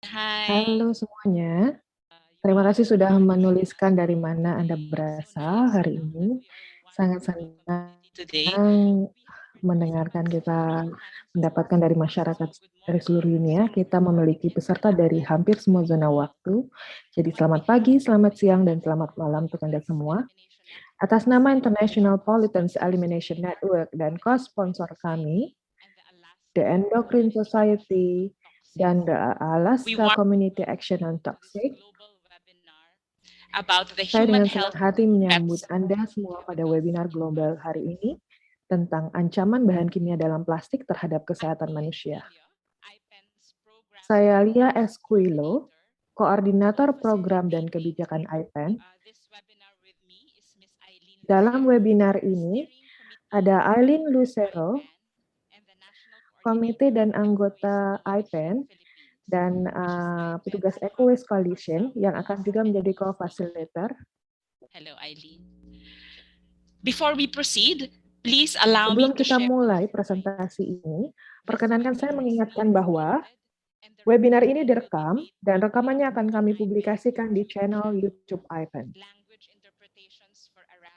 Hai. Halo semuanya, terima kasih sudah menuliskan dari mana Anda berasal hari ini. Sangat senang Today. mendengarkan kita mendapatkan dari masyarakat dari seluruh dunia. Kita memiliki peserta dari hampir semua zona waktu. Jadi selamat pagi, selamat siang, dan selamat malam untuk Anda semua. Atas nama International Pollutants Elimination Network dan co-sponsor kami, The Endocrine Society, dan the We Alaska want Community Action on Toxic, global webinar about the saya human dengan senang health hati menyambut threats. Anda semua pada webinar global hari ini tentang ancaman bahan kimia dalam plastik terhadap kesehatan manusia. Saya Lia Esquilo, Koordinator Program dan Kebijakan IPEN. Dalam webinar ini, ada Aileen Lucero, komite dan anggota IPEN, dan petugas Eco Waste Coalition yang akan juga menjadi co-facilitator. Hello, Eileen. Before we proceed, please allow me Sebelum to kita share. mulai presentasi ini, perkenankan saya mengingatkan bahwa webinar ini direkam dan rekamannya akan kami publikasikan di channel YouTube IPEN.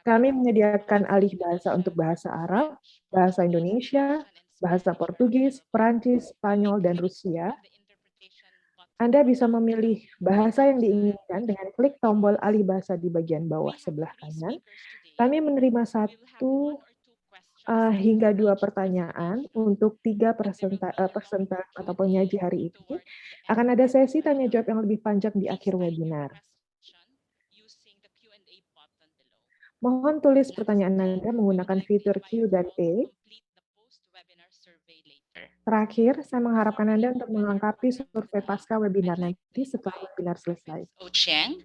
Kami menyediakan alih bahasa untuk bahasa Arab, bahasa Indonesia, bahasa Portugis, Perancis, Spanyol, dan Rusia. Anda bisa memilih bahasa yang diinginkan dengan klik tombol alih bahasa di bagian bawah sebelah kanan. Kami menerima 1 hingga 2 pertanyaan untuk 3 presenter atau penyaji hari ini. Akan ada sesi tanya jawab yang lebih panjang di akhir webinar. Mohon tulis pertanyaan Anda menggunakan fitur Q&A. Terakhir, saya mengharapkan Anda untuk melengkapi survei pasca webinar nanti setelah webinar selesai. Co-chair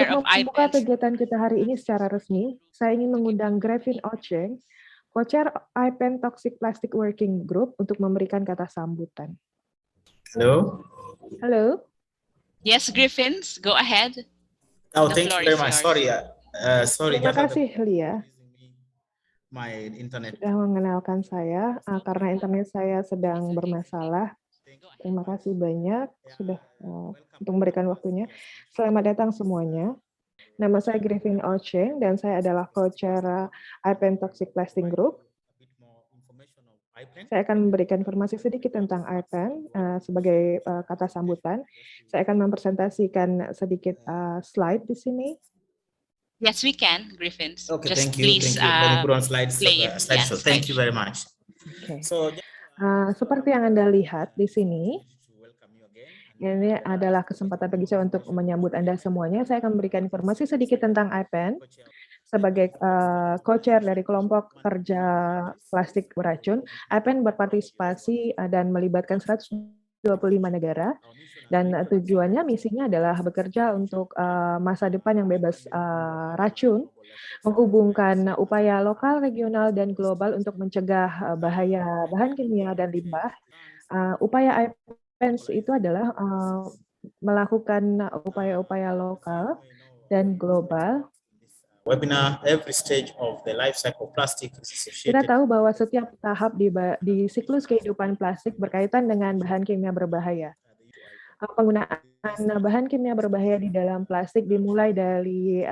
Untuk of membuka IPEN's. kegiatan kita hari ini secara resmi, saya ingin mengundang Grevin Ocheng, Co-chair IPEN Toxic Plastic Working Group, untuk memberikan kata sambutan. Hello. Halo. Yes, Griffins, go ahead. Oh, thank you very much. Sorry, sorry. Terima kasih, Lia. My internet. Sudah mengenalkan saya karena internet saya sedang bermasalah. Terima kasih banyak sudah untuk memberikan waktunya. Selamat datang semuanya. Nama saya Grevin Ocheng dan saya adalah co-chair IPEN Toxic Plastic Group. Saya akan memberikan informasi sedikit tentang IPEN sebagai kata sambutan. Saya akan mempresentasikan sedikit slide di sini. Yes, we can, Griffins. Okay, just thank you. Please, thank you. Let me put on slides. slideshow. Thank you very much. Okay. So, seperti yang Anda lihat di sini, ini adalah kesempatan bagi saya untuk menyambut Anda semuanya. Saya akan memberikan informasi sedikit tentang IPEN sebagai co-chair dari kelompok kerja plastik beracun. IPEN berpartisipasi dan melibatkan 125 negara, dan tujuannya, misinya adalah bekerja untuk masa depan yang bebas racun, menghubungkan upaya lokal, regional, dan global untuk mencegah bahaya bahan kimia dan limbah. Upaya IPEN itu adalah melakukan upaya-upaya lokal dan global. Webinar, every stage of the life cycle plastic is associated. Kita tahu bahwa setiap tahap di siklus kehidupan plastik berkaitan dengan bahan kimia berbahaya. Penggunaan bahan kimia berbahaya di dalam plastik dimulai dari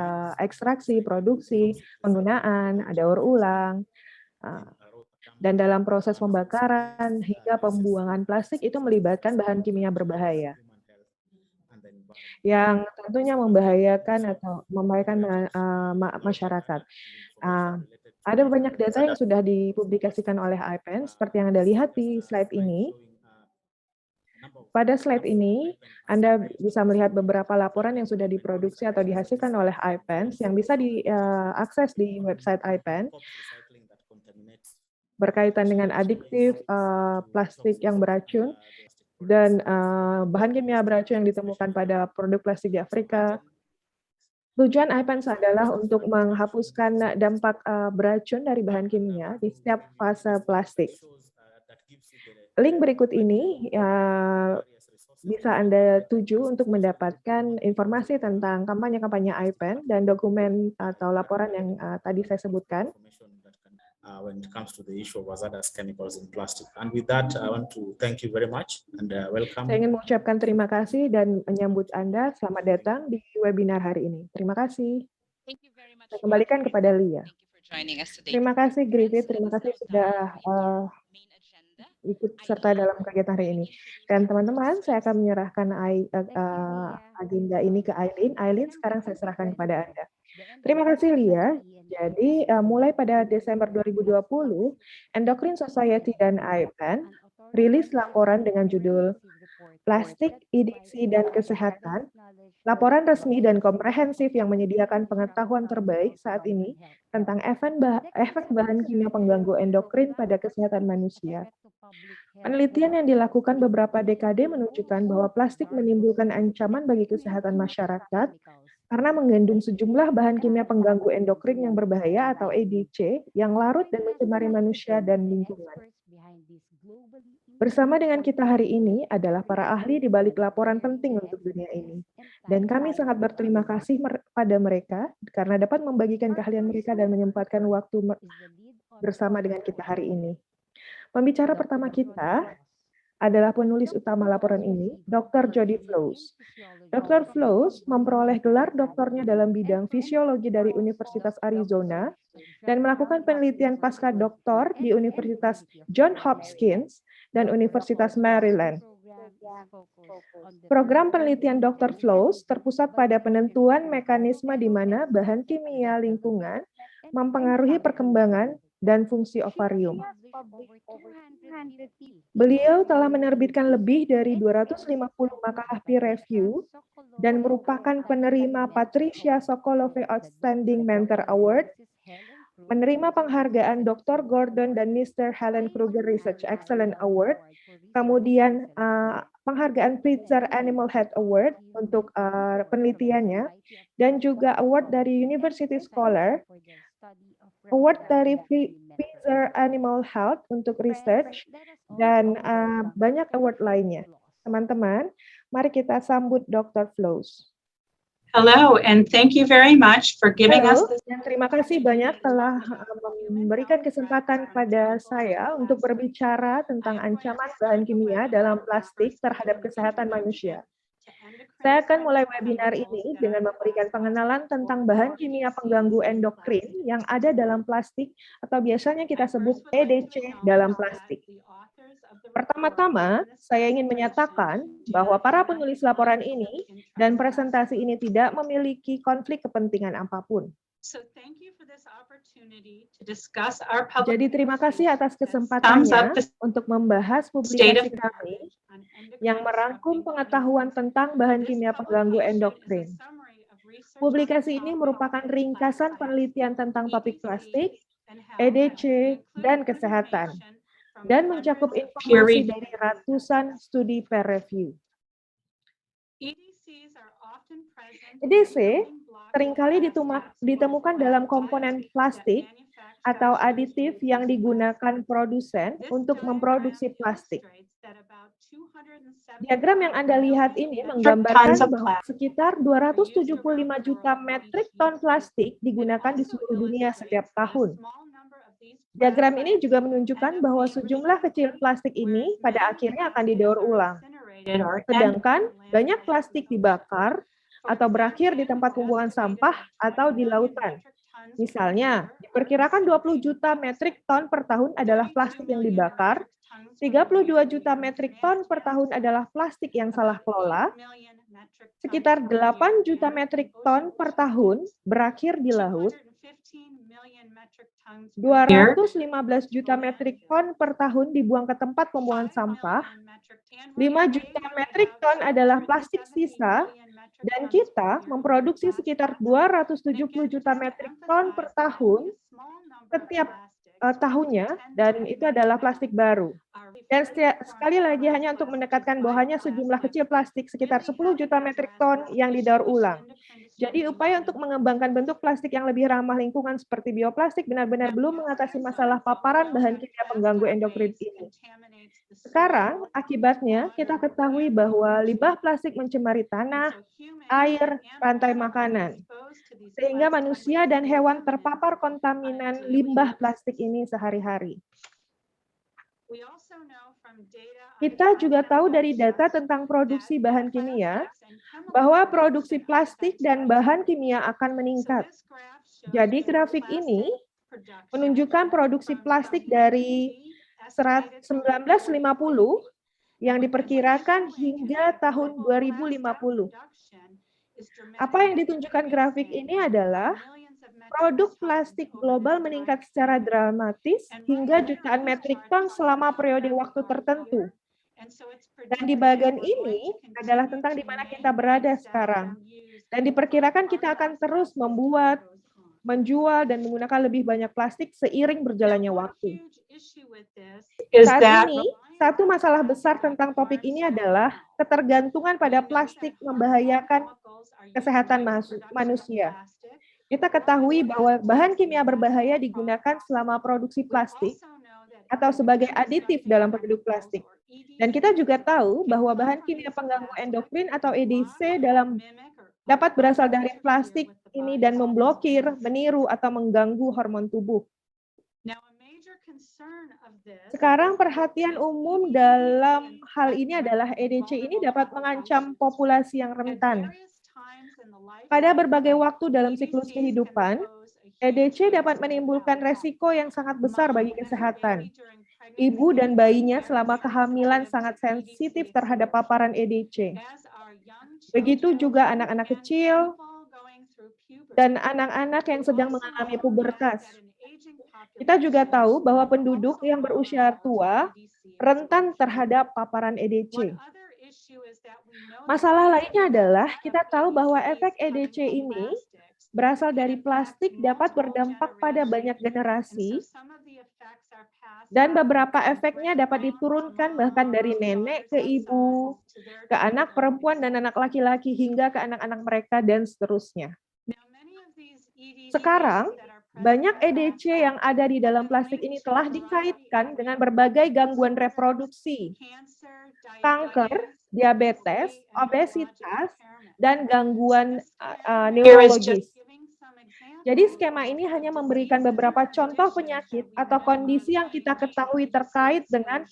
ekstraksi, produksi, penggunaan, daur ulang, dan dalam proses pembakaran hingga pembuangan plastik itu melibatkan bahan kimia berbahaya yang tentunya membahayakan masyarakat. Ada banyak data yang sudah dipublikasikan oleh IPEN seperti yang Anda lihat di slide ini. Pada slide ini, Anda bisa melihat beberapa laporan yang sudah diproduksi atau dihasilkan oleh IPEN yang bisa diakses di website IPEN berkaitan dengan adiktif plastik yang beracun dan bahan kimia beracun yang ditemukan pada produk plastik di Afrika. Tujuan IPEN adalah untuk menghapuskan dampak beracun dari bahan kimia di setiap fase plastik. Link berikut ini bisa Anda tuju untuk mendapatkan informasi tentang kampanye-kampanye IPEN dan dokumen atau laporan yang tadi saya sebutkan. when it comes to the issue of hazardous chemicals in plastic. And with that, I want to thank you very much and welcome. Saya ingin mengucapkan terima kasih dan menyambut Anda. Selamat datang di webinar hari ini. Terima kasih. Thank you very much. Saya kembalikan kepada Lia. Thank you for joining us today. Terima kasih Griffith, terima kasih sudah Main agenda. ikut serta dalam kegiatan hari ini. Dan teman-teman, saya akan menyerahkan agenda ini ke Aileen. Aileen, sekarang saya serahkan kepada Anda. Terima kasih Lia. Jadi mulai pada Desember 2020, Endocrine Society dan IPAN rilis laporan dengan judul Plastik, EDC, dan Kesehatan, laporan resmi dan komprehensif yang menyediakan pengetahuan terbaik saat ini tentang efek bahan kimia pengganggu endokrin pada kesehatan manusia. Penelitian yang dilakukan beberapa dekade menunjukkan bahwa plastik menimbulkan ancaman bagi kesehatan masyarakat karena mengandung sejumlah bahan kimia pengganggu endokrin yang berbahaya atau EDC yang larut dan mencemari manusia dan lingkungan. Bersama dengan kita hari ini adalah para ahli di balik laporan penting untuk dunia ini. Dan kami sangat berterima kasih pada mereka karena dapat membagikan keahlian mereka dan menyempatkan waktu bersama dengan kita hari ini. Pembicara pertama kita adalah penulis utama laporan ini, Dr. Jody Flows. Dr. Flows memperoleh gelar doktornya dalam bidang fisiologi dari Universitas Arizona dan melakukan penelitian pasca doktor di Universitas Johns Hopkins dan Universitas Maryland. Program penelitian Dr. Flows terpusat pada penentuan mekanisme di mana bahan kimia lingkungan mempengaruhi perkembangan dan fungsi ovarium. Beliau telah menerbitkan lebih dari 250 makalah peer review dan merupakan penerima Patricia Sokolove Outstanding Mentor Award, menerima penghargaan Dr. Gordon dan Mr. Helen Kruger Research Excellence Award, kemudian penghargaan Pfizer Animal Health Award untuk penelitiannya, dan juga award dari University Scholar, award dari Pfizer Animal Health untuk research, dan banyak award lainnya. Teman-teman, mari kita sambut Dr. Flows. Hello, and thank you very much for giving us Halo, this. dan terima kasih banyak telah memberikan kesempatan kepada saya untuk berbicara tentang ancaman bahan kimia dalam plastik terhadap kesehatan manusia. Saya akan mulai webinar ini dengan memberikan pengenalan tentang bahan kimia pengganggu endokrin yang ada dalam plastik atau biasanya kita sebut EDC dalam plastik. Pertama-tama, saya ingin menyatakan bahwa para penulis laporan ini dan presentasi ini tidak memiliki konflik kepentingan apapun. Jadi terima kasih atas kesempatannya untuk membahas publikasi kami yang merangkum pengetahuan tentang bahan kimia pengganggu endokrin. Publikasi ini merupakan ringkasan penelitian tentang topik plastik, EDC, dan kesehatan, dan mencakup informasi dari ratusan studi peer review. EDC seringkali ditemukan dalam komponen plastik atau aditif yang digunakan produsen untuk memproduksi plastik. Diagram yang Anda lihat ini menggambarkan bahwa sekitar 275 juta metrik ton plastik digunakan di seluruh dunia setiap tahun. Diagram ini juga menunjukkan bahwa sejumlah kecil plastik ini pada akhirnya akan didaur ulang. Sedangkan banyak plastik dibakar atau berakhir di tempat pembuangan sampah atau di lautan. Misalnya, diperkirakan 20 juta metrik ton per tahun adalah plastik yang dibakar, 32 juta metrik ton per tahun adalah plastik yang salah kelola, sekitar 8 juta metrik ton per tahun berakhir di laut, 215 juta metrik ton per tahun dibuang ke tempat pembuangan sampah, 5 juta metrik ton adalah plastik sisa, dan kita memproduksi sekitar 270 juta metrik ton per tahun setiap tahunnya, dan itu adalah plastik baru. Dan sekali lagi hanya untuk mendekatkan bahwa hanya sejumlah kecil plastik sekitar 10 juta metrik ton yang didaur ulang. Jadi upaya untuk mengembangkan bentuk plastik yang lebih ramah lingkungan seperti bioplastik benar-benar belum mengatasi masalah paparan bahan kimia pengganggu endokrin ini. Sekarang, akibatnya kita ketahui bahwa limbah plastik mencemari tanah, air, rantai makanan, sehingga manusia dan hewan terpapar kontaminan limbah plastik ini sehari-hari. Kita juga tahu dari data tentang produksi bahan kimia bahwa produksi plastik dan bahan kimia akan meningkat. Jadi grafik ini menunjukkan produksi plastik dari 1950 yang diperkirakan hingga tahun 2050. Apa yang ditunjukkan grafik ini adalah produk plastik global meningkat secara dramatis hingga jutaan metrik ton selama periode waktu tertentu. Dan di bagian ini adalah tentang di mana kita berada sekarang. Dan diperkirakan kita akan terus membuat, menjual, dan menggunakan lebih banyak plastik seiring berjalannya waktu. Saat ini, satu masalah besar tentang topik ini adalah ketergantungan pada plastik membahayakan kesehatan manusia. Kita ketahui bahwa bahan kimia berbahaya digunakan selama produksi plastik atau sebagai aditif dalam produk plastik. Dan kita juga tahu bahwa bahan kimia pengganggu endokrin atau EDC dapat berasal dari plastik ini dan memblokir, meniru, atau mengganggu hormon tubuh. Sekarang perhatian umum dalam hal ini adalah EDC ini dapat mengancam populasi yang rentan. Pada berbagai waktu dalam siklus kehidupan, EDC dapat menimbulkan resiko yang sangat besar bagi kesehatan. Ibu dan bayinya selama kehamilan sangat sensitif terhadap paparan EDC. Begitu juga anak-anak kecil dan anak-anak yang sedang mengalami pubertas. Kita juga tahu bahwa penduduk yang berusia tua rentan terhadap paparan EDC. Masalah lainnya adalah kita tahu bahwa efek EDC ini berasal dari plastik dapat berdampak pada banyak generasi, dan beberapa efeknya dapat diturunkan bahkan dari nenek ke ibu, ke anak perempuan dan anak laki-laki, hingga ke anak-anak mereka, dan seterusnya. Sekarang, banyak EDC yang ada di dalam plastik ini telah dikaitkan dengan berbagai gangguan reproduksi, kanker, diabetes, obesitas, dan gangguan neurologis. Jadi skema ini hanya memberikan beberapa contoh penyakit atau kondisi yang kita ketahui terkait dengan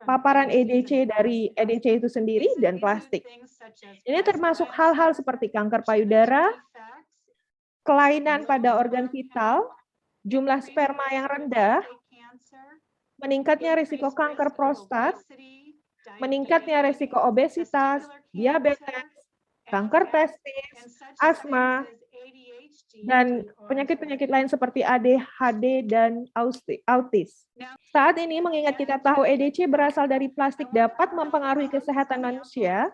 paparan EDC dari EDC itu sendiri dan plastik. Ini termasuk hal-hal seperti kanker payudara, kelainan pada organ vital, jumlah sperma yang rendah, meningkatnya risiko kanker prostat, meningkatnya risiko obesitas, diabetes, kanker testis, asma, dan penyakit-penyakit lain seperti ADHD dan autis. Saat ini mengingat kita tahu EDC berasal dari plastik dapat mempengaruhi kesehatan manusia,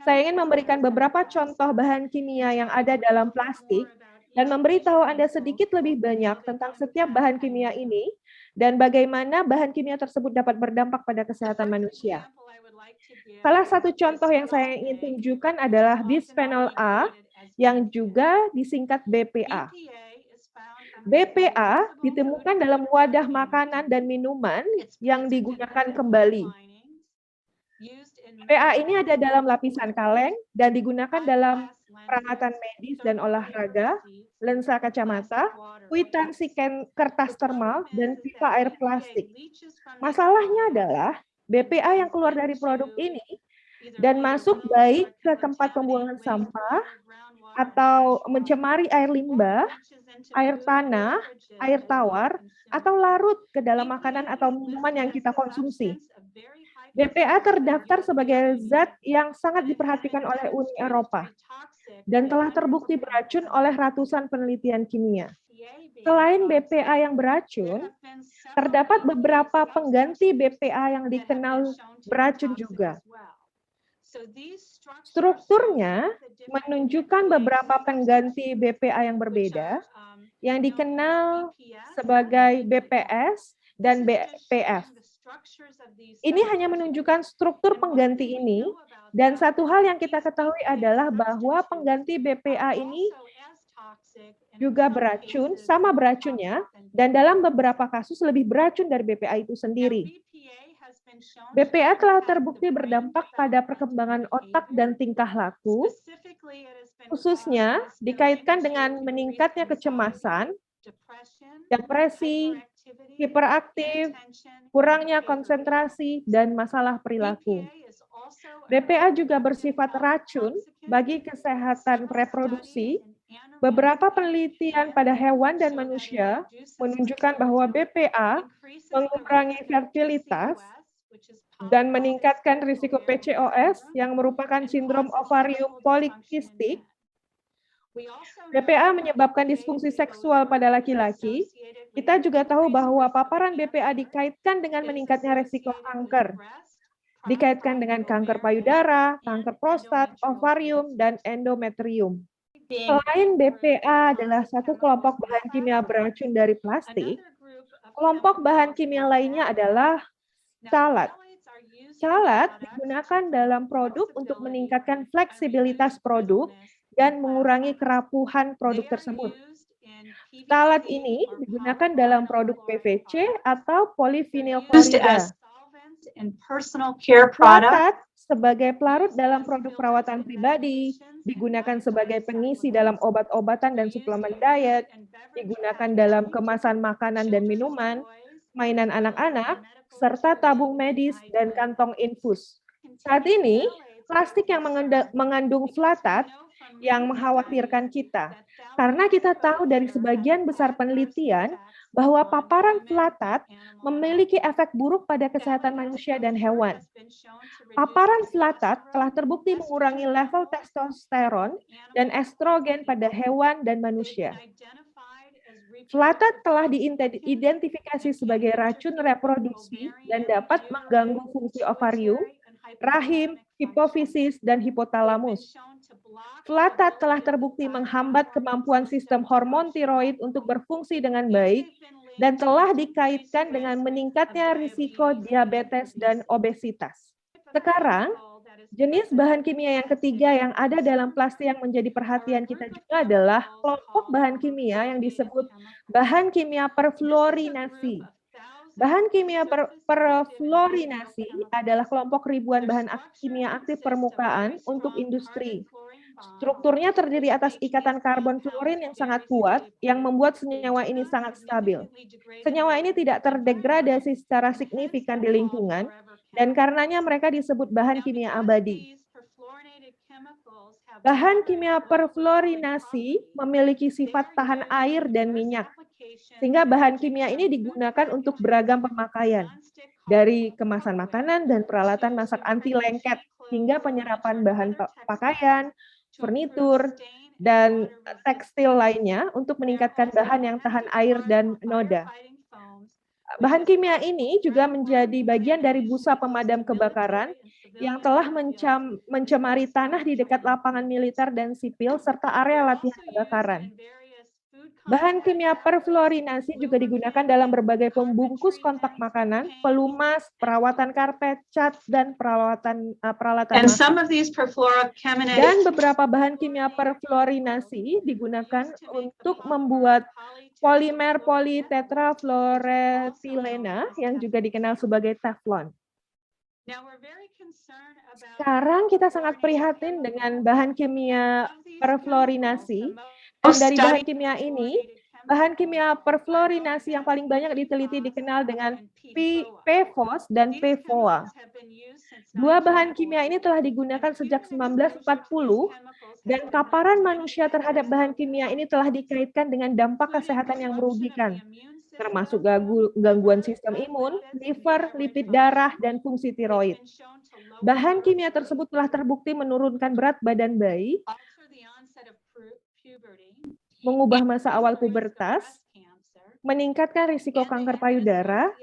saya ingin memberikan beberapa contoh bahan kimia yang ada dalam plastik dan memberitahu Anda sedikit lebih banyak tentang setiap bahan kimia ini dan bagaimana bahan kimia tersebut dapat berdampak pada kesehatan manusia. Salah satu contoh yang saya ingin tunjukkan adalah bisphenol A, yang juga disingkat BPA. BPA ditemukan dalam wadah makanan dan minuman yang digunakan kembali. BPA ini ada dalam lapisan kaleng dan digunakan dalam peralatan medis dan olahraga, lensa kacamata, kwitansi kertas termal, dan pipa air plastik. Masalahnya adalah BPA yang keluar dari produk ini dan masuk baik ke tempat pembuangan sampah atau mencemari air limbah, air tanah, air tawar, atau larut ke dalam makanan atau minuman yang kita konsumsi. BPA terdaftar sebagai zat yang sangat diperhatikan oleh Uni Eropa dan telah terbukti beracun oleh ratusan penelitian kimia. Selain BPA yang beracun, terdapat beberapa pengganti BPA yang dikenal beracun juga. Strukturnya menunjukkan beberapa pengganti BPA yang berbeda, yang dikenal sebagai BPS dan BPF. Ini hanya menunjukkan struktur pengganti ini, dan satu hal yang kita ketahui adalah bahwa pengganti BPA ini juga beracun, sama beracunnya, dan dalam beberapa kasus lebih beracun dari BPA itu sendiri. BPA telah terbukti berdampak pada perkembangan otak dan tingkah laku, khususnya dikaitkan dengan meningkatnya kecemasan, depresi, hiperaktif, kurangnya konsentrasi, dan masalah perilaku. BPA juga bersifat racun bagi kesehatan reproduksi. Beberapa penelitian pada hewan dan manusia menunjukkan bahwa BPA mengurangi fertilitas dan meningkatkan risiko PCOS yang merupakan sindrom ovarium polikistik. BPA menyebabkan disfungsi seksual pada laki-laki. Kita juga tahu bahwa paparan BPA dikaitkan dengan meningkatnya risiko kanker. Dikaitkan dengan kanker payudara, kanker prostat, ovarium, dan endometrium. Selain BPA adalah satu kelompok bahan kimia beracun dari plastik, kelompok bahan kimia lainnya adalah phthalate. Phthalate digunakan dalam produk untuk meningkatkan fleksibilitas produk dan mengurangi kerapuhan produk tersebut. Phthalate ini digunakan dalam produk PVC atau polyvinyl klorida. Phthalate sebagai pelarut dalam produk perawatan pribadi, digunakan sebagai pengisi dalam obat-obatan dan suplemen diet, digunakan dalam kemasan makanan dan minuman, mainan anak-anak, serta tabung medis dan kantong infus. Saat ini, plastik yang mengandung phthalate yang mengkhawatirkan kita, karena kita tahu dari sebagian besar penelitian bahwa paparan phthalate memiliki efek buruk pada kesehatan manusia dan hewan. Paparan phthalate telah terbukti mengurangi level testosteron dan estrogen pada hewan dan manusia. Phthalate telah diidentifikasi sebagai racun reproduksi dan dapat mengganggu fungsi ovarium, rahim, hipofisis, dan hipotalamus. Phthalate telah terbukti menghambat kemampuan sistem hormon tiroid untuk berfungsi dengan baik dan telah dikaitkan dengan meningkatnya risiko diabetes dan obesitas. Sekarang, jenis bahan kimia yang ketiga yang ada dalam plastik yang menjadi perhatian kita juga adalah kelompok bahan kimia yang disebut bahan kimia perfluorinasi. Bahan kimia perfluorinasi adalah kelompok ribuan bahan kimia aktif permukaan untuk industri. Strukturnya terdiri atas ikatan karbon fluorin yang sangat kuat, yang membuat senyawa ini sangat stabil. Senyawa ini tidak terdegradasi secara signifikan di lingkungan, dan karenanya mereka disebut bahan kimia abadi. Bahan kimia perfluorinasi memiliki sifat tahan air dan minyak, sehingga bahan kimia ini digunakan untuk beragam pemakaian, dari kemasan makanan dan peralatan masak anti lengket, hingga penyerapan bahan pakaian, furnitur, dan tekstil lainnya untuk meningkatkan bahan yang tahan air dan noda. Bahan kimia ini juga menjadi bagian dari busa pemadam kebakaran yang telah mencemari tanah di dekat lapangan militer dan sipil serta area latihan kebakaran. Bahan kimia perfluorinasi juga digunakan dalam berbagai pembungkus kontak makanan, pelumas, perawatan karpet, cat, dan peralatan masak. Dan beberapa bahan kimia perfluorinasi digunakan untuk membuat polimer politetrafluoretilena yang juga dikenal sebagai Teflon. Sekarang kita sangat prihatin dengan bahan kimia perfluorinasi. Dan dari bahan kimia ini, bahan kimia perfluorinasi yang paling banyak diteliti dikenal dengan PFOS dan PFOA. Dua bahan kimia ini telah digunakan sejak 1940, dan paparan manusia terhadap bahan kimia ini telah dikaitkan dengan dampak kesehatan yang merugikan, termasuk gangguan sistem imun, liver, lipid darah, dan fungsi tiroid. Bahan kimia tersebut telah terbukti menurunkan berat badan bayi, mengubah masa awal pubertas, meningkatkan risiko kanker payudara,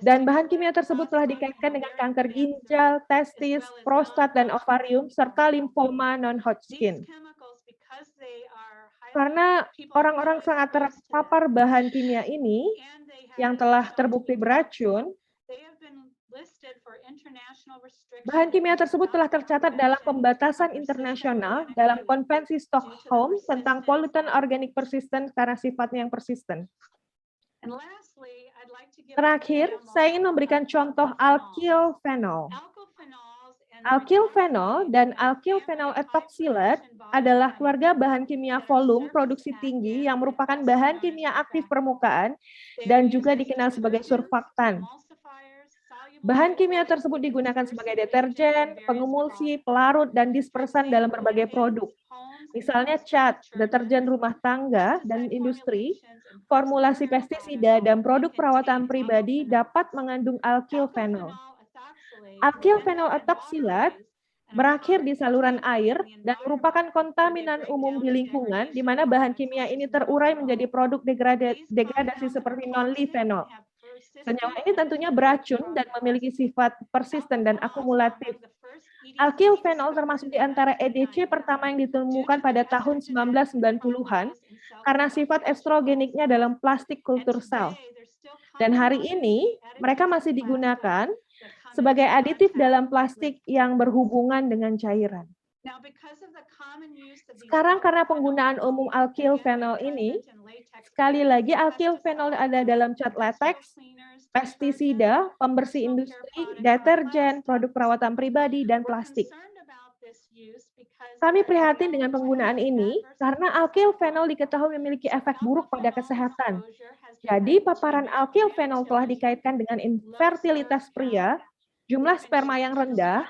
dan bahan kimia tersebut telah dikaitkan dengan kanker ginjal, testis, prostat, dan ovarium, serta limfoma non-Hodgkin. Karena orang-orang sangat terpapar bahan kimia ini, yang telah terbukti beracun, bahan kimia tersebut telah tercatat dalam pembatasan internasional dalam Konvensi Stockholm tentang pollutant organic persistent karena sifatnya yang persisten. Terakhir, saya ingin memberikan contoh alkylphenol. Alkylphenol dan alkylphenol ethoxylate adalah keluarga bahan kimia volum produksi tinggi yang merupakan bahan kimia aktif permukaan dan juga dikenal sebagai surfaktan. Bahan kimia tersebut digunakan sebagai deterjen, pengemulsi, pelarut, dan dispersan dalam berbagai produk. Misalnya cat, deterjen rumah tangga dan industri, formulasi pestisida, dan produk perawatan pribadi dapat mengandung alkylphenol. Alkylphenol ethoxylate berakhir di saluran air dan merupakan kontaminan umum di lingkungan di mana bahan kimia ini terurai menjadi produk degradasi seperti non-liphenol. Senyawa ini tentunya beracun dan memiliki sifat persisten dan akumulatif. Alkylphenol termasuk di antara EDC pertama yang ditemukan pada tahun 1990-an karena sifat estrogeniknya dalam plastik kultur sel. Dan hari ini mereka masih digunakan sebagai aditif dalam plastik yang berhubungan dengan cairan. Sekarang karena penggunaan umum alkylphenol ini, sekali lagi alkylphenol ada dalam cat latex, pestisida, pembersih industri, deterjen, produk perawatan pribadi, dan plastik. Kami prihatin dengan penggunaan ini karena alkylphenol diketahui memiliki efek buruk pada kesehatan. Jadi, paparan alkylphenol telah dikaitkan dengan infertilitas pria, jumlah sperma yang rendah,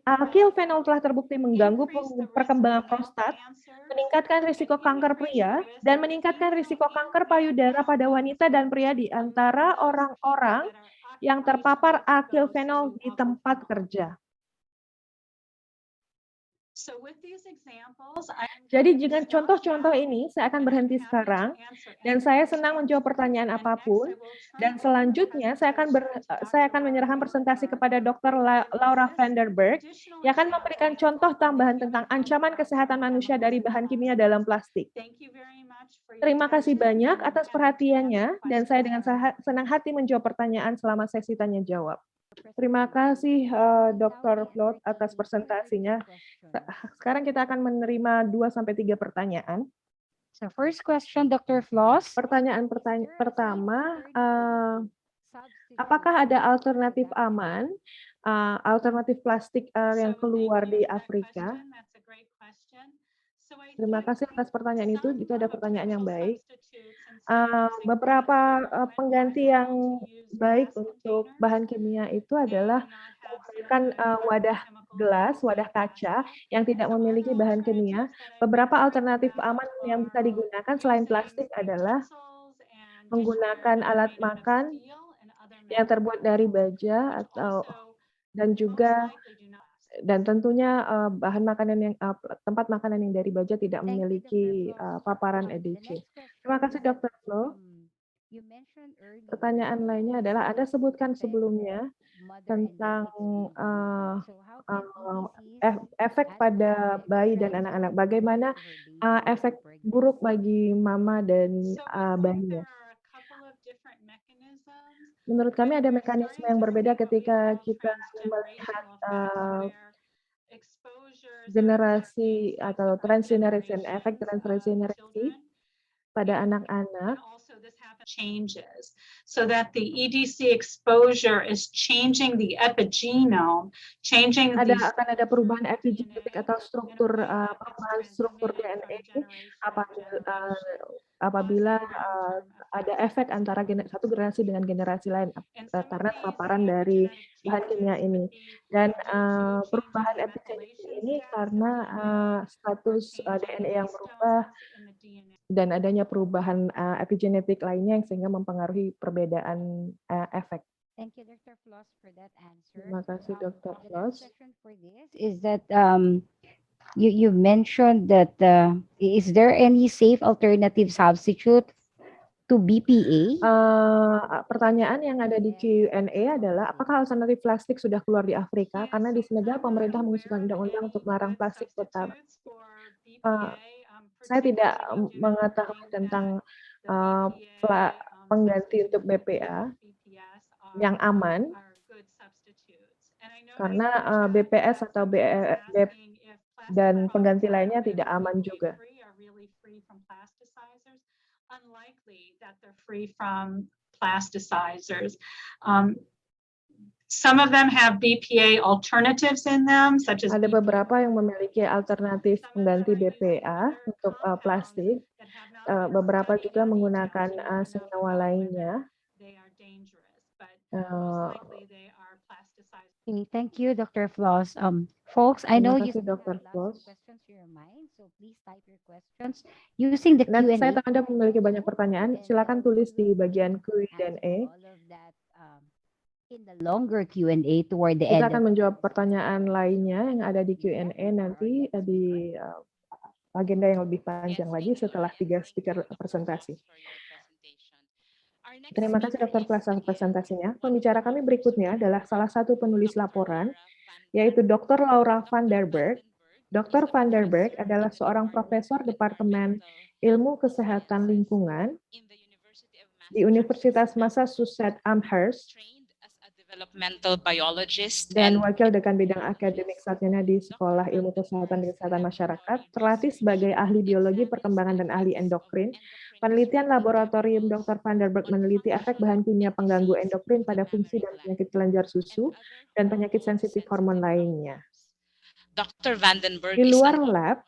alkylphenol telah terbukti mengganggu perkembangan prostat, meningkatkan risiko kanker pria, dan meningkatkan risiko kanker payudara pada wanita dan pria di antara orang-orang yang terpapar alkylphenol di tempat kerja. Jadi dengan contoh-contoh ini, saya akan berhenti sekarang, dan saya senang menjawab pertanyaan apapun, dan selanjutnya saya akan menyerahkan presentasi kepada Dr. Laura Vanderberg, yang akan memberikan contoh tambahan tentang ancaman kesehatan manusia dari bahan kimia dalam plastik. Terima kasih banyak atas perhatiannya, dan saya dengan senang hati menjawab pertanyaan selama sesi tanya-jawab. Terima kasih Dr. Flood atas presentasinya. Sekarang kita akan menerima 2-3 pertanyaan. So first question, Dr. Floss. Pertanyaan pertama, apakah ada alternatif aman, alternatif plastik yang keluar di Afrika? Terima kasih atas pertanyaan itu ada pertanyaan yang baik. Beberapa pengganti yang baik untuk bahan kimia itu adalah menggunakan wadah gelas, wadah kaca yang tidak memiliki bahan kimia. Beberapa alternatif aman yang bisa digunakan selain plastik adalah menggunakan alat makan yang terbuat dari baja dan tentunya bahan makanan yang tempat makanan yang dari baja tidak memiliki paparan EDC. Terima kasih Dr. Flo. Pertanyaan lainnya adalah Anda sebutkan sebelumnya tentang efek pada bayi dan anak-anak. Bagaimana efek buruk bagi mama dan bayinya? Menurut kami ada mekanisme yang berbeda ketika kita melihat generasi atau transgeneration, efek transgenerasi pada anak-anak. Changes so that the EDC exposure is changing the epigenome, changing akan ada perubahan epigenetik atau perubahan struktur DNA apabila ada efek antara satu generasi dengan generasi lain karena paparan dari bahan kimia ini. Dan perubahan epigenetik ini karena status DNA yang berubah dan adanya perubahan epigenetik lainnya yang sehingga mempengaruhi perbedaan efek. Thank you, Dr. Floss, for that answer. Terima kasih, Dr. Floss. Is that you mentioned that is there any safe alternative substitute to BPA? Pertanyaan yang ada di Q&A adalah apakah alternatif plastik sudah keluar di Afrika? Karena di Senegal pemerintah mengusulkan undang-undang untuk melarang plastik tetap. Saya tidak mengetahui tentang pengganti untuk BPA yang aman, karena BPS atau dan pengganti lainnya tidak aman juga. plasticizers. Some of them have BPA alternatives in them, such as Ada beberapa yang memiliki alternatif pengganti BPA untuk plastik. Beberapa juga menggunakan senyawa lainnya. they are dangerous, but Uh, most likely they are plasticizers. Okay, thank you, Dr. Floss. Folks, I know Terima you kasih, still Dr. have lots Floss. of questions in your mind, so please type your questions using the Dan Q&A. saya tahu Anda memiliki banyak pertanyaan. And Silakan we tulis di will bagian answer Q&A. all of that in the longer Q&A toward the Kita end. akan menjawab pertanyaan lainnya yang ada di Q&A nanti di agenda yang lebih panjang lagi setelah 3 speaker presentasi. Terima kasih Dr. Floss atas presentasinya. Pembicara kami berikutnya adalah salah satu penulis laporan, yaitu Dr. Laura van der Berg. Dr. van der Berg adalah seorang profesor Departemen Ilmu Kesehatan Lingkungan di Universitas Massachusetts Amherst developmental biologist dan wakil dekan bidang akademik sarjana di Sekolah Ilmu Kesehatan dan Kesehatan Masyarakat, terlatih sebagai ahli biologi perkembangan dan ahli endokrin. Penelitian laboratorium Dr. van der Berg meneliti efek bahan kimia pengganggu endokrin pada fungsi dan penyakit kelenjar susu dan penyakit sensitif hormon lainnya. Dr. Vandenberg Di luar lab,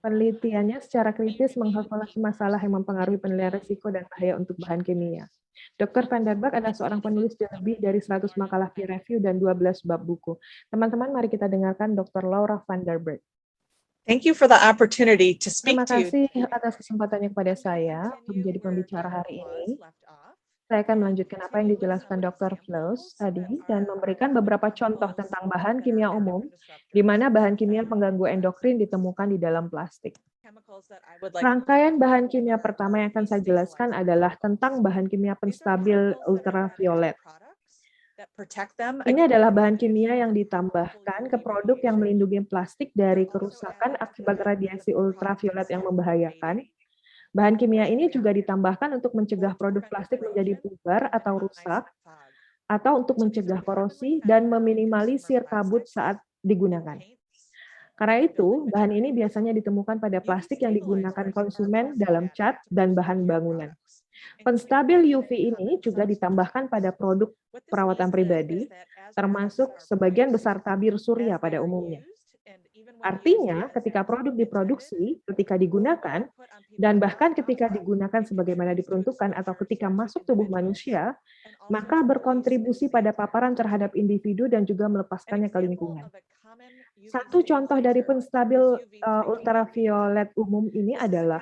penelitiannya secara kritis mengkalkulasi masalah yang mempengaruhi penilaian risiko dan bahaya untuk bahan kimia. Dr. van der Berg adalah seorang penulis di lebih dari 100 makalah peer review dan 12 bab buku. Teman-teman, mari kita dengarkan Dr. Laura van der Berg. Thank you for the opportunity to speak Terima to you. kasih atas kesempatannya kepada saya untuk menjadi pembicara hari ini. Saya akan melanjutkan apa yang dijelaskan Dr. Floss tadi dan memberikan beberapa contoh tentang bahan kimia umum, di mana bahan kimia pengganggu endokrin ditemukan di dalam plastik. Rangkaian bahan kimia pertama yang akan saya jelaskan adalah tentang bahan kimia penstabil ultraviolet. Ini adalah bahan kimia yang ditambahkan ke produk yang melindungi plastik dari kerusakan akibat radiasi ultraviolet yang membahayakan. Bahan kimia ini juga ditambahkan untuk mencegah produk plastik menjadi pudar atau rusak, atau untuk mencegah korosi dan meminimalisir kabut saat digunakan. Karena itu, bahan ini biasanya ditemukan pada plastik yang digunakan konsumen dalam cat dan bahan bangunan. Penstabil UV ini juga ditambahkan pada produk perawatan pribadi, termasuk sebagian besar tabir surya pada umumnya. Artinya, ketika produk diproduksi, ketika digunakan, dan bahkan ketika digunakan sebagaimana diperuntukkan atau ketika masuk tubuh manusia, maka berkontribusi pada paparan terhadap individu dan juga melepaskannya ke lingkungan. Satu contoh dari penstabil ultraviolet umum ini adalah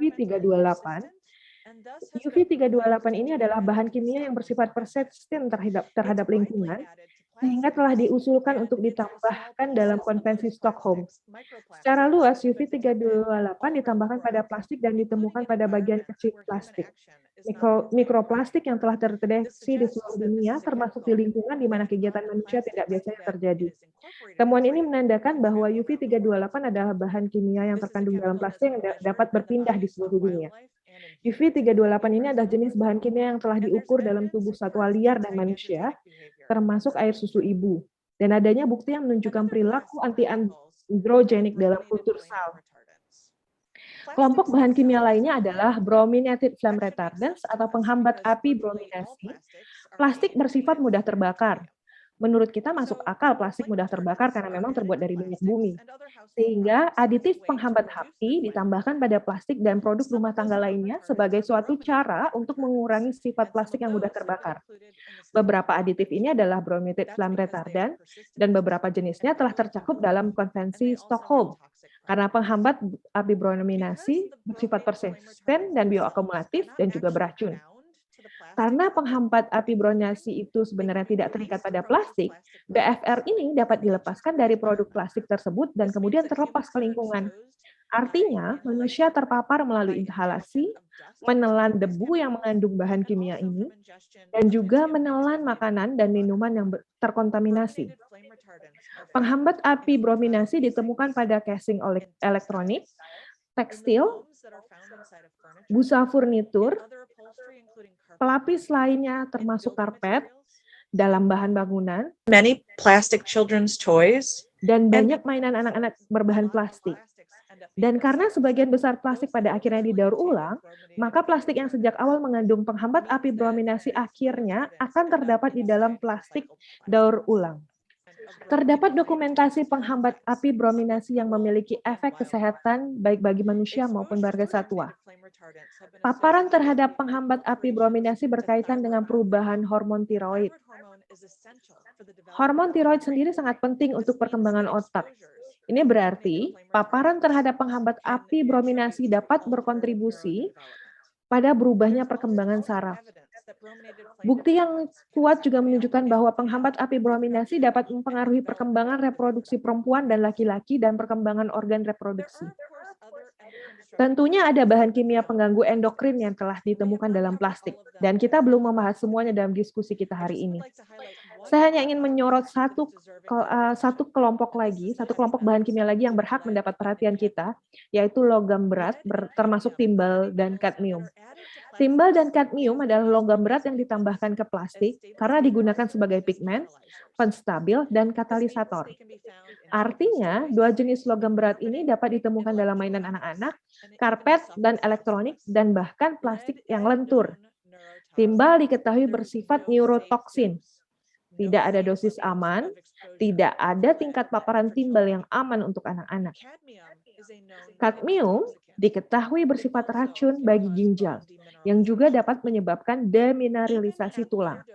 UV328. UV328 ini adalah bahan kimia yang bersifat persisten terhadap lingkungan, sehingga telah diusulkan untuk ditambahkan dalam Konvensi Stockholm. Secara luas, UV328 ditambahkan pada plastik dan ditemukan pada bagian kecil plastik. Mikroplastik yang telah terdeteksi di seluruh dunia, termasuk di lingkungan di mana kegiatan manusia tidak biasanya terjadi. Temuan ini menandakan bahwa UV328 adalah bahan kimia yang terkandung dalam plastik yang dapat berpindah di seluruh dunia. UV328 ini adalah jenis bahan kimia yang telah diukur dalam tubuh satwa liar dan manusia, termasuk air susu ibu, dan adanya bukti yang menunjukkan perilaku anti-androgenik dalam kultur sel. Kelompok bahan kimia lainnya adalah brominated flame retardants atau penghambat api brominasi. Plastik bersifat mudah terbakar. Menurut kita masuk akal plastik mudah terbakar karena memang terbuat dari minyak bumi. Sehingga aditif penghambat api ditambahkan pada plastik dan produk rumah tangga lainnya sebagai suatu cara untuk mengurangi sifat plastik yang mudah terbakar. Beberapa aditif ini adalah brominated flame retardant dan beberapa jenisnya telah tercakup dalam Konvensi Stockholm. Karena penghambat api brominasi bersifat persisten dan bioakumulatif dan juga beracun. Karena penghambat api brominasi itu sebenarnya tidak terikat pada plastik, BFR ini dapat dilepaskan dari produk plastik tersebut dan kemudian terlepas ke lingkungan. Artinya, manusia terpapar melalui inhalasi, menelan debu yang mengandung bahan kimia ini, dan juga menelan makanan dan minuman yang terkontaminasi. Penghambat api brominasi ditemukan pada casing elektronik, tekstil, busa furnitur, pelapis lainnya termasuk karpet, dalam bahan bangunan, Many plastic children's toys dan banyak mainan anak-anak berbahan plastik. Dan karena sebagian besar plastik pada akhirnya didaur ulang, maka plastik yang sejak awal mengandung penghambat api brominasi akhirnya akan terdapat di dalam plastik daur ulang. Terdapat dokumentasi penghambat api brominasi yang memiliki efek kesehatan baik bagi manusia maupun marga satwa. Paparan terhadap penghambat api brominasi berkaitan dengan perubahan hormon tiroid. Hormon tiroid sendiri sangat penting untuk perkembangan otak. Ini berarti paparan terhadap penghambat api brominasi dapat berkontribusi pada berubahnya perkembangan saraf. Bukti yang kuat juga menunjukkan bahwa penghambat api brominasi dapat mempengaruhi perkembangan reproduksi perempuan dan laki-laki dan perkembangan organ reproduksi. Tentunya ada bahan kimia pengganggu endokrin yang telah ditemukan dalam plastik, dan kita belum membahas semuanya dalam diskusi kita hari ini. Saya hanya ingin menyorot satu kelompok bahan kimia lagi yang berhak mendapat perhatian kita, yaitu logam berat, termasuk timbal dan kadmium. Timbal dan kadmium adalah logam berat yang ditambahkan ke plastik karena digunakan sebagai pigmen, penstabil, dan katalisator. Artinya, dua jenis logam berat ini dapat ditemukan dalam mainan anak-anak, karpet, dan elektronik, dan bahkan plastik yang lentur. Timbal diketahui bersifat neurotoksin. Tidak ada dosis aman, tidak ada tingkat paparan timbal yang aman untuk anak-anak. Kadmium diketahui bersifat racun bagi ginjal, yang juga dapat menyebabkan demineralisasi tulang.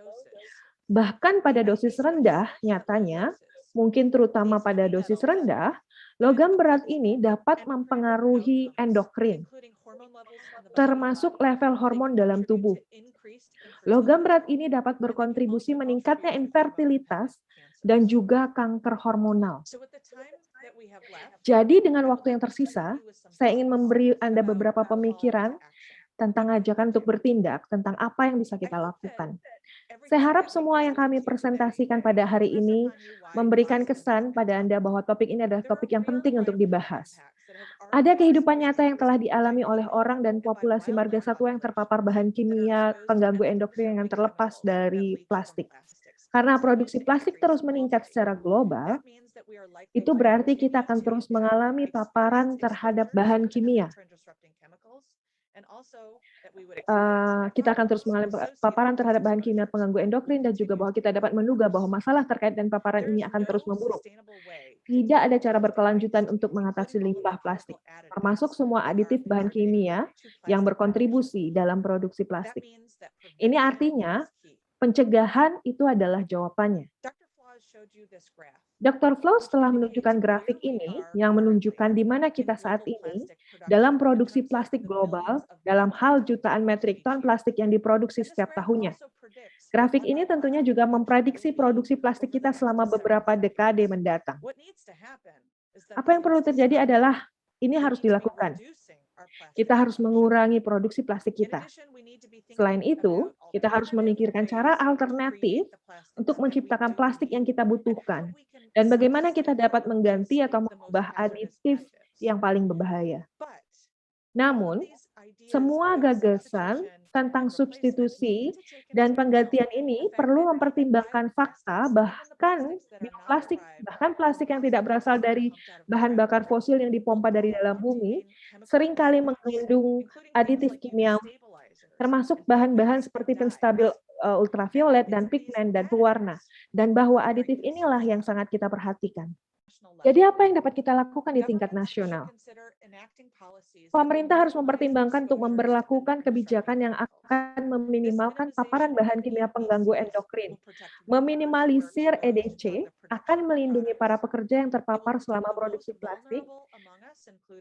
Bahkan pada dosis rendah, nyatanya, mungkin terutama pada dosis rendah, logam berat ini dapat mempengaruhi endokrin, termasuk level hormon dalam tubuh. Logam berat ini dapat berkontribusi meningkatnya infertilitas dan juga kanker hormonal. Jadi dengan waktu yang tersisa, saya ingin memberi Anda beberapa pemikiran tentang ajakan untuk bertindak, tentang apa yang bisa kita lakukan. Saya harap semua yang kami presentasikan pada hari ini memberikan kesan pada Anda bahwa topik ini adalah topik yang penting untuk dibahas. Ada kehidupan nyata yang telah dialami oleh orang dan populasi marga satwa yang terpapar bahan kimia pengganggu endokrin yang terlepas dari plastik. Karena produksi plastik terus meningkat secara global, itu berarti kita akan terus mengalami paparan terhadap bahan kimia. Kita akan terus mengalami paparan terhadap bahan kimia pengganggu endokrin dan juga bahwa kita dapat menduga bahwa masalah terkait dengan paparan ini akan terus memburuk. Tidak ada cara berkelanjutan untuk mengatasi limbah plastik, termasuk semua aditif bahan kimia yang berkontribusi dalam produksi plastik. Ini artinya pencegahan itu adalah jawabannya. Dr. Flaus telah menunjukkan grafik ini yang menunjukkan di mana kita saat ini dalam produksi plastik global dalam hal jutaan metrik ton plastik yang diproduksi setiap tahunnya. Grafik ini tentunya juga memprediksi produksi plastik kita selama beberapa dekade mendatang. Apa yang perlu terjadi adalah ini harus dilakukan. Kita harus mengurangi produksi plastik kita. Selain itu, kita harus memikirkan cara alternatif untuk menciptakan plastik yang kita butuhkan dan bagaimana kita dapat mengganti atau mengubah aditif yang paling berbahaya. Namun, semua gagasan tentang substitusi dan penggantian ini perlu mempertimbangkan fakta bahkan plastik yang tidak berasal dari bahan bakar fosil yang dipompa dari dalam bumi seringkali mengandung aditif kimiawi, termasuk bahan-bahan seperti penstabil ultraviolet dan pigmen dan pewarna, dan bahwa aditif inilah yang sangat kita perhatikan. Jadi apa yang dapat kita lakukan di tingkat nasional? Pemerintah harus mempertimbangkan untuk memberlakukan kebijakan yang akan meminimalkan paparan bahan kimia pengganggu endokrin. Meminimalisir EDC akan melindungi para pekerja yang terpapar selama produksi plastik.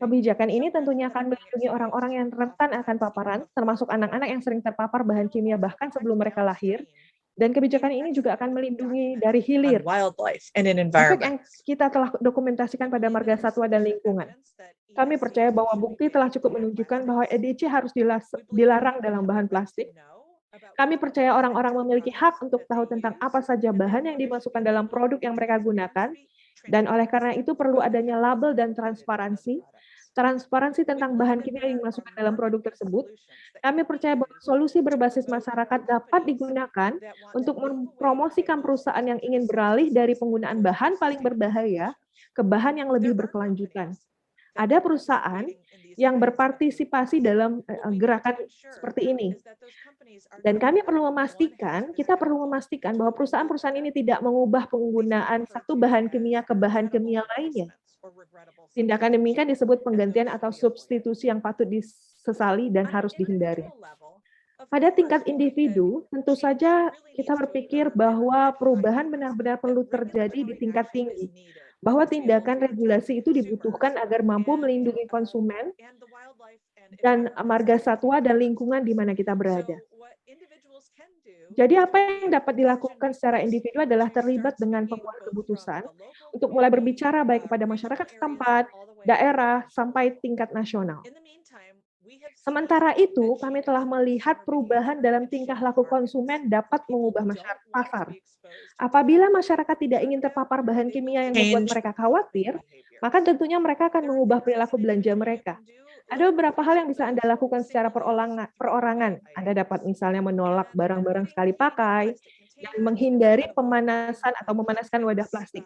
Kebijakan ini tentunya akan melindungi orang-orang yang rentan akan paparan, termasuk anak-anak yang sering terpapar bahan kimia bahkan sebelum mereka lahir. Dan kebijakan ini juga akan melindungi dari hilir, efek yang kita telah dokumentasikan pada marga satwa dan lingkungan. Kami percaya bahwa bukti telah cukup menunjukkan bahwa EDC harus dilarang dalam bahan plastik. Kami percaya orang-orang memiliki hak untuk tahu tentang apa saja bahan yang dimasukkan dalam produk yang mereka gunakan, dan oleh karena itu perlu adanya label dan transparansi tentang bahan kimia yang dimasukkan dalam produk tersebut. Kami percaya bahwa solusi berbasis masyarakat dapat digunakan untuk mempromosikan perusahaan yang ingin beralih dari penggunaan bahan paling berbahaya ke bahan yang lebih berkelanjutan. ada perusahaan yang berpartisipasi dalam gerakan seperti ini. Dan kami perlu memastikan, kita perlu memastikan bahwa perusahaan-perusahaan ini tidak mengubah penggunaan satu bahan kimia ke bahan kimia lainnya. Tindakan demikian disebut penggantian atau substitusi yang patut disesali dan harus dihindari. Pada tingkat individu, tentu saja kita berpikir bahwa perubahan benar-benar perlu terjadi di tingkat tinggi, bahwa tindakan regulasi itu dibutuhkan agar mampu melindungi konsumen dan marga satwa dan lingkungan di mana kita berada. Jadi apa yang dapat dilakukan secara individu adalah terlibat dengan pembuat keputusan untuk mulai berbicara baik kepada masyarakat setempat, daerah, sampai tingkat nasional. Sementara itu, kami telah melihat perubahan dalam tingkah laku konsumen dapat mengubah masyarakat pasar. Apabila masyarakat tidak ingin terpapar bahan kimia yang membuat mereka khawatir, maka tentunya mereka akan mengubah perilaku belanja mereka. Ada beberapa hal yang bisa Anda lakukan secara perorangan. Anda dapat misalnya menolak barang-barang sekali pakai, dan menghindari pemanasan atau memanaskan wadah plastik.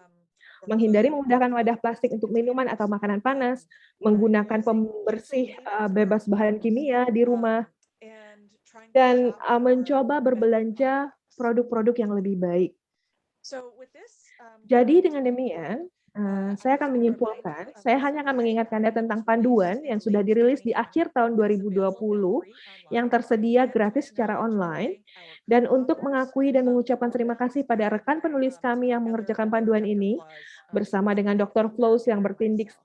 Menghindari menggunakan wadah plastik untuk minuman atau makanan panas, menggunakan pembersih bebas bahan kimia di rumah, dan mencoba berbelanja produk-produk yang lebih baik. Jadi dengan demikian, saya akan menyimpulkan, saya hanya akan mengingatkan Anda tentang panduan yang sudah dirilis di akhir tahun 2020 yang tersedia gratis secara online, dan untuk mengakui dan mengucapkan terima kasih pada rekan penulis kami yang mengerjakan panduan ini, bersama dengan Dr. Flows yang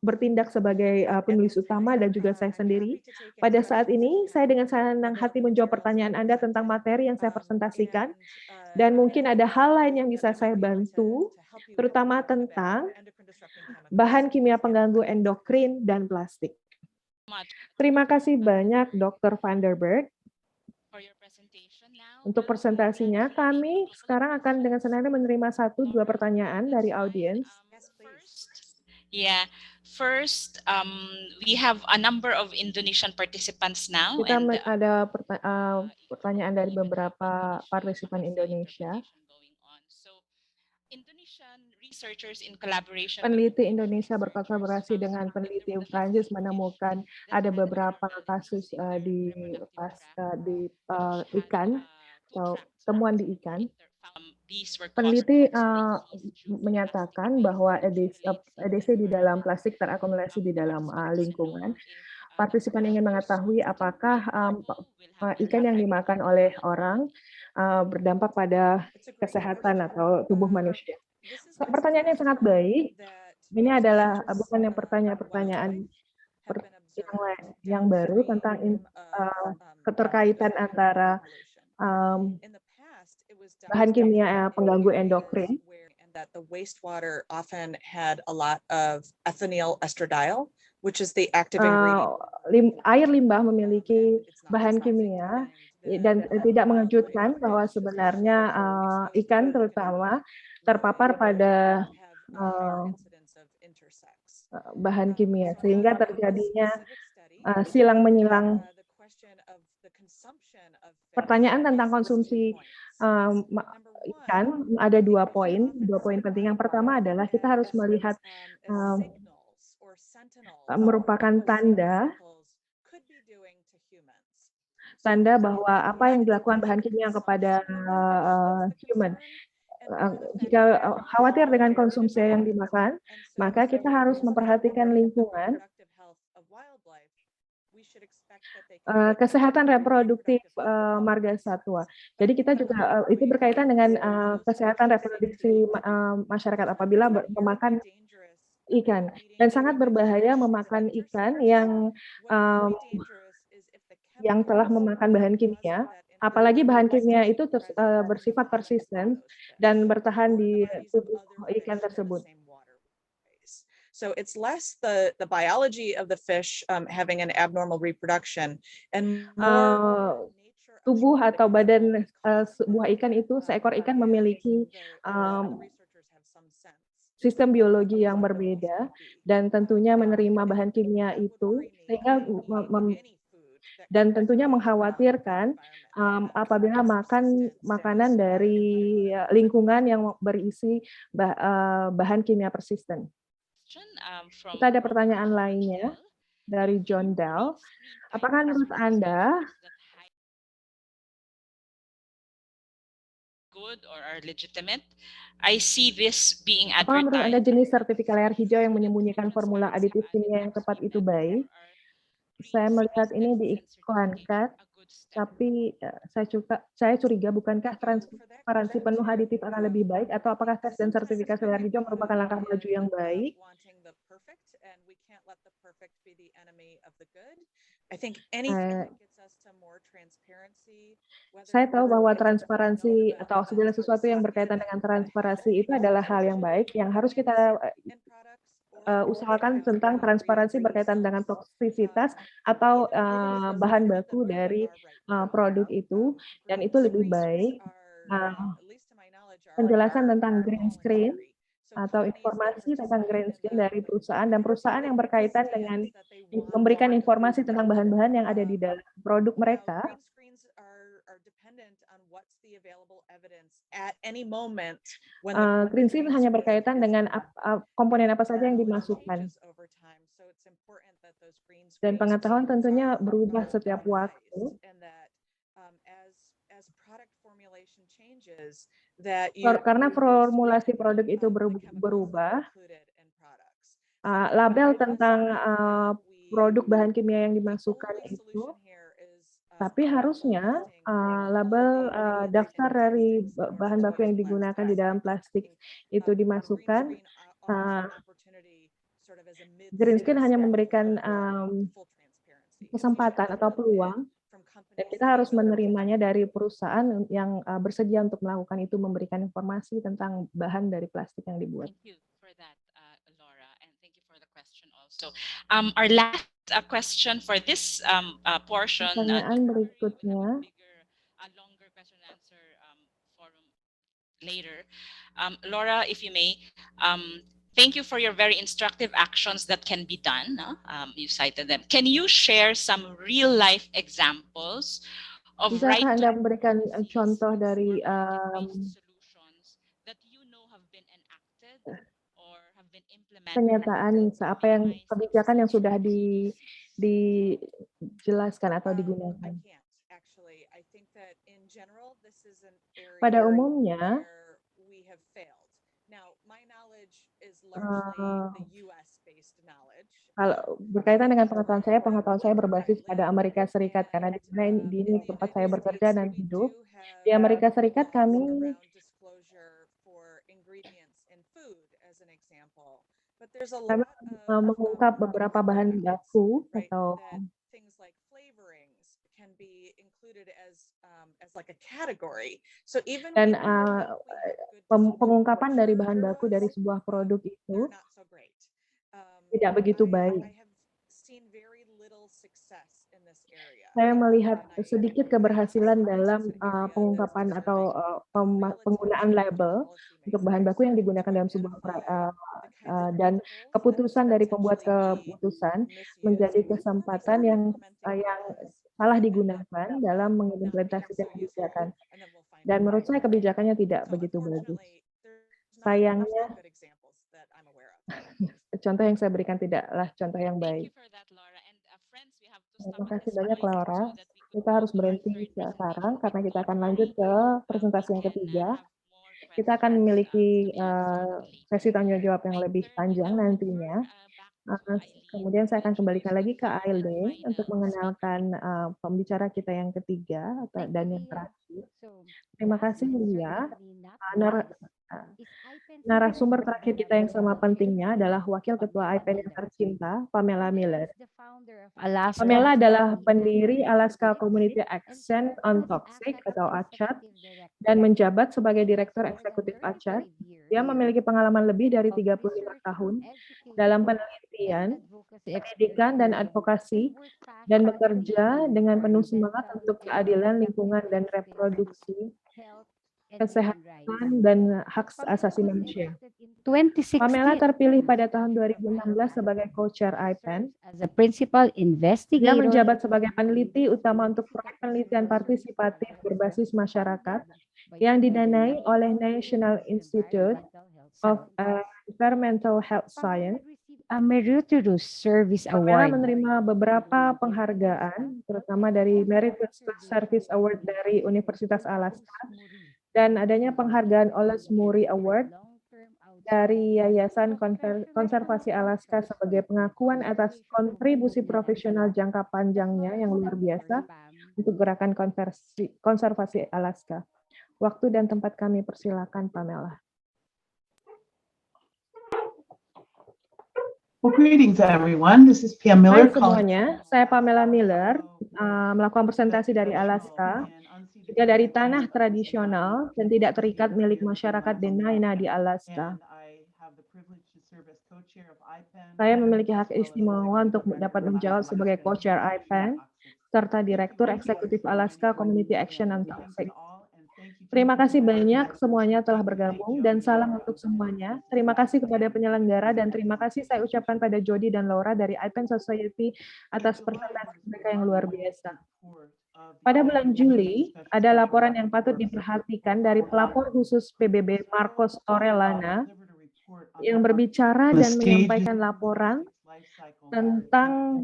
bertindak sebagai penulis utama dan juga saya sendiri. Pada saat ini, saya dengan senang hati menjawab pertanyaan Anda tentang materi yang saya presentasikan, dan mungkin ada hal lain yang bisa saya bantu, terutama tentang bahan kimia pengganggu endokrin dan plastik. Terima kasih banyak Dr. Van der Berg. Untuk presentasinya, kami sekarang akan dengan senang hati menerima 1-2 pertanyaan dari audiens. Yeah, first, we have a number of Indonesian participants now. Kita and, ada pertanyaan dari beberapa partisipan Indonesia. Indonesian researchers in collaboration Peneliti Indonesia berkolaborasi dengan peneliti Prancis menemukan ada beberapa kasus di ikan atau temuan di ikan. Peneliti menyatakan bahwa EDC di dalam plastik terakumulasi di dalam lingkungan. Partisipan ingin mengetahui apakah ikan yang dimakan oleh orang berdampak pada kesehatan atau tubuh manusia. Pertanyaan yang sangat baik. Ini adalah bukan yang pertanyaan yang baru tentang keterkaitan antara bahan kimia pengganggu endokrin. That the wastewater often had a lot of ethinyl estradiol, which is the active ingredient. Air limbah memiliki bahan kimia dan tidak mengejutkan bahwa sebenarnya ikan terutama terpapar pada bahan kimia sehingga terjadinya silang menyilang. Pertanyaan tentang konsumsi ikan ada 2 poin penting. Yang pertama adalah kita harus melihat merupakan tanda bahwa apa yang dilakukan bahan kimia kepada human. Jika khawatir dengan konsumsi yang dimakan, maka kita harus memperhatikan lingkungan, kesehatan reproduktif marga satwa. Jadi kita juga itu berkaitan dengan kesehatan reproduksi masyarakat apabila memakan ikan, dan sangat berbahaya memakan ikan yang telah memakan bahan kimia, apalagi bahan kimia itu bersifat persisten dan bertahan di tubuh ikan tersebut. So it's less the biology of the fish having an abnormal reproduction and more tubuh atau badan sebuah ikan itu, seekor ikan memiliki sistem biologi yang berbeda dan tentunya menerima bahan kimia itu sehingga dan tentunya mengkhawatirkan apabila makan makanan dari lingkungan yang berisi bahan kimia persisten. Kita ada pertanyaan lainnya dari John Dell. Apakah menurut Anda good or are legitimate? I see this being apakah menurut Anda advertised. jenis sertifikat layar hijau yang menyembunyikan formula aditif kimia yang tepat itu baik? Saya melihat ini diiklankan, tapi saya curiga bukankah transparansi penuh aditif akan lebih baik, atau apakah tes dan sertifikasi layar hijau merupakan langkah maju yang baik? Saya tahu bahwa transparansi atau segala sesuatu yang berkaitan dengan transparansi itu adalah hal yang baik, yang harus kita usahakan tentang transparansi berkaitan dengan toksisitas atau bahan baku dari produk itu, dan itu lebih baik. Penjelasan tentang green screen atau informasi tentang green screen dari perusahaan dan perusahaan yang berkaitan dengan memberikan informasi tentang bahan-bahan yang ada di dalam produk mereka. Green screen hanya berkaitan dengan komponen apa saja yang dimasukkan. Dan pengetahuan tentunya berubah setiap waktu. Karena formulasi produk itu berubah, label tentang produk bahan kimia yang dimasukkan itu, tapi harusnya label daftar dari bahan baku yang digunakan di dalam plastik itu dimasukkan. Green screen hanya memberikan kesempatan atau peluang, dan kita harus menerimanya dari perusahaan yang bersedia untuk melakukan itu, memberikan informasi tentang bahan dari plastik yang dibuat. Thank you for that, Laura, and thank you for the question also. Our last question for this portion. Pertanyaan berikutnya. A longer question and answer forum later. Laura, if you may, thank you for your very instructive actions that can be done. You cited them. Can you share some real-life examples of Bisakah Anda memberikan contoh dari solutions that you know have been enacted or have been implemented? Kenyataan apa yang kebijakan yang sudah dijelaskan atau digunakan? Pada umumnya, kalau berkaitan dengan pengetahuan saya berbasis pada Amerika Serikat, karena di sini tempat saya bekerja dan hidup. Di Amerika Serikat kami mengungkap beberapa bahan baku atau dan pengungkapan dari bahan baku dari sebuah produk itu tidak begitu baik. Saya melihat sedikit keberhasilan dalam pengungkapan atau penggunaan label untuk bahan baku yang digunakan dalam sebuah dan keputusan dari pembuat keputusan menjadi kesempatan yang salah digunakan dalam mengimplementasikan kebijakan. Dan menurut saya kebijakannya tidak begitu bagus. Sayangnya, contoh yang saya berikan tidaklah contoh yang baik. Terima kasih banyak, Laura. Kita harus berhenti sekarang karena kita akan lanjut ke presentasi yang ketiga. Kita akan memiliki sesi tanya jawab yang lebih panjang nantinya. Kemudian saya akan kembalikan lagi ke Ailde untuk mengenalkan pembicara kita yang ketiga dan yang terakhir. Terima kasih, Lia. Narasumber terakhir kita yang sama pentingnya adalah Wakil Ketua IPEN yang tercinta, Pamela Miller. Pamela adalah pendiri Alaska Community Action on Toxic atau ACAT dan menjabat sebagai Direktur Eksekutif ACAT. Dia memiliki pengalaman lebih dari 35 tahun dalam penelitian, pendidikan, dan advokasi, dan bekerja dengan penuh semangat untuk keadilan lingkungan dan reproduksi, kesehatan, dan hak asasi manusia. Pamela terpilih pada tahun 2016 sebagai co-chair IPEN. Dia menjabat sebagai peneliti utama untuk proyek penelitian partisipatif berbasis masyarakat yang didanai oleh National Institute of Environmental Health Science Meritorious Service Pamela Award. menerima beberapa penghargaan, terutama dari Meritorious Service Award dari Universitas Alaska, dan adanya penghargaan Oles Murray Award dari Yayasan Konservasi Alaska sebagai pengakuan atas kontribusi profesional jangka panjangnya yang luar biasa untuk gerakan konservasi Alaska. Waktu dan tempat kami persilakan, Pamela. Well, greetings everyone. This is Pam Hai Miller. semuanya, saya Pamela Miller, melakukan presentasi dari Alaska, juga dari tanah tradisional dan tidak terikat milik masyarakat Dena'ina di Alaska. Saya memiliki hak istimewa untuk dapat menjawab sebagai co-chair IPAN, serta Direktur Eksekutif Alaska Community Action and Toxic. Terima kasih banyak semuanya telah bergabung dan salam untuk semuanya. Terima kasih kepada penyelenggara dan terima kasih saya ucapkan pada Jody dan Laura dari IPAN Society atas presentasi mereka yang luar biasa. Pada bulan Juli, ada laporan yang patut diperhatikan dari pelapor khusus PBB Marcos Orellana yang berbicara dan menyampaikan laporan tentang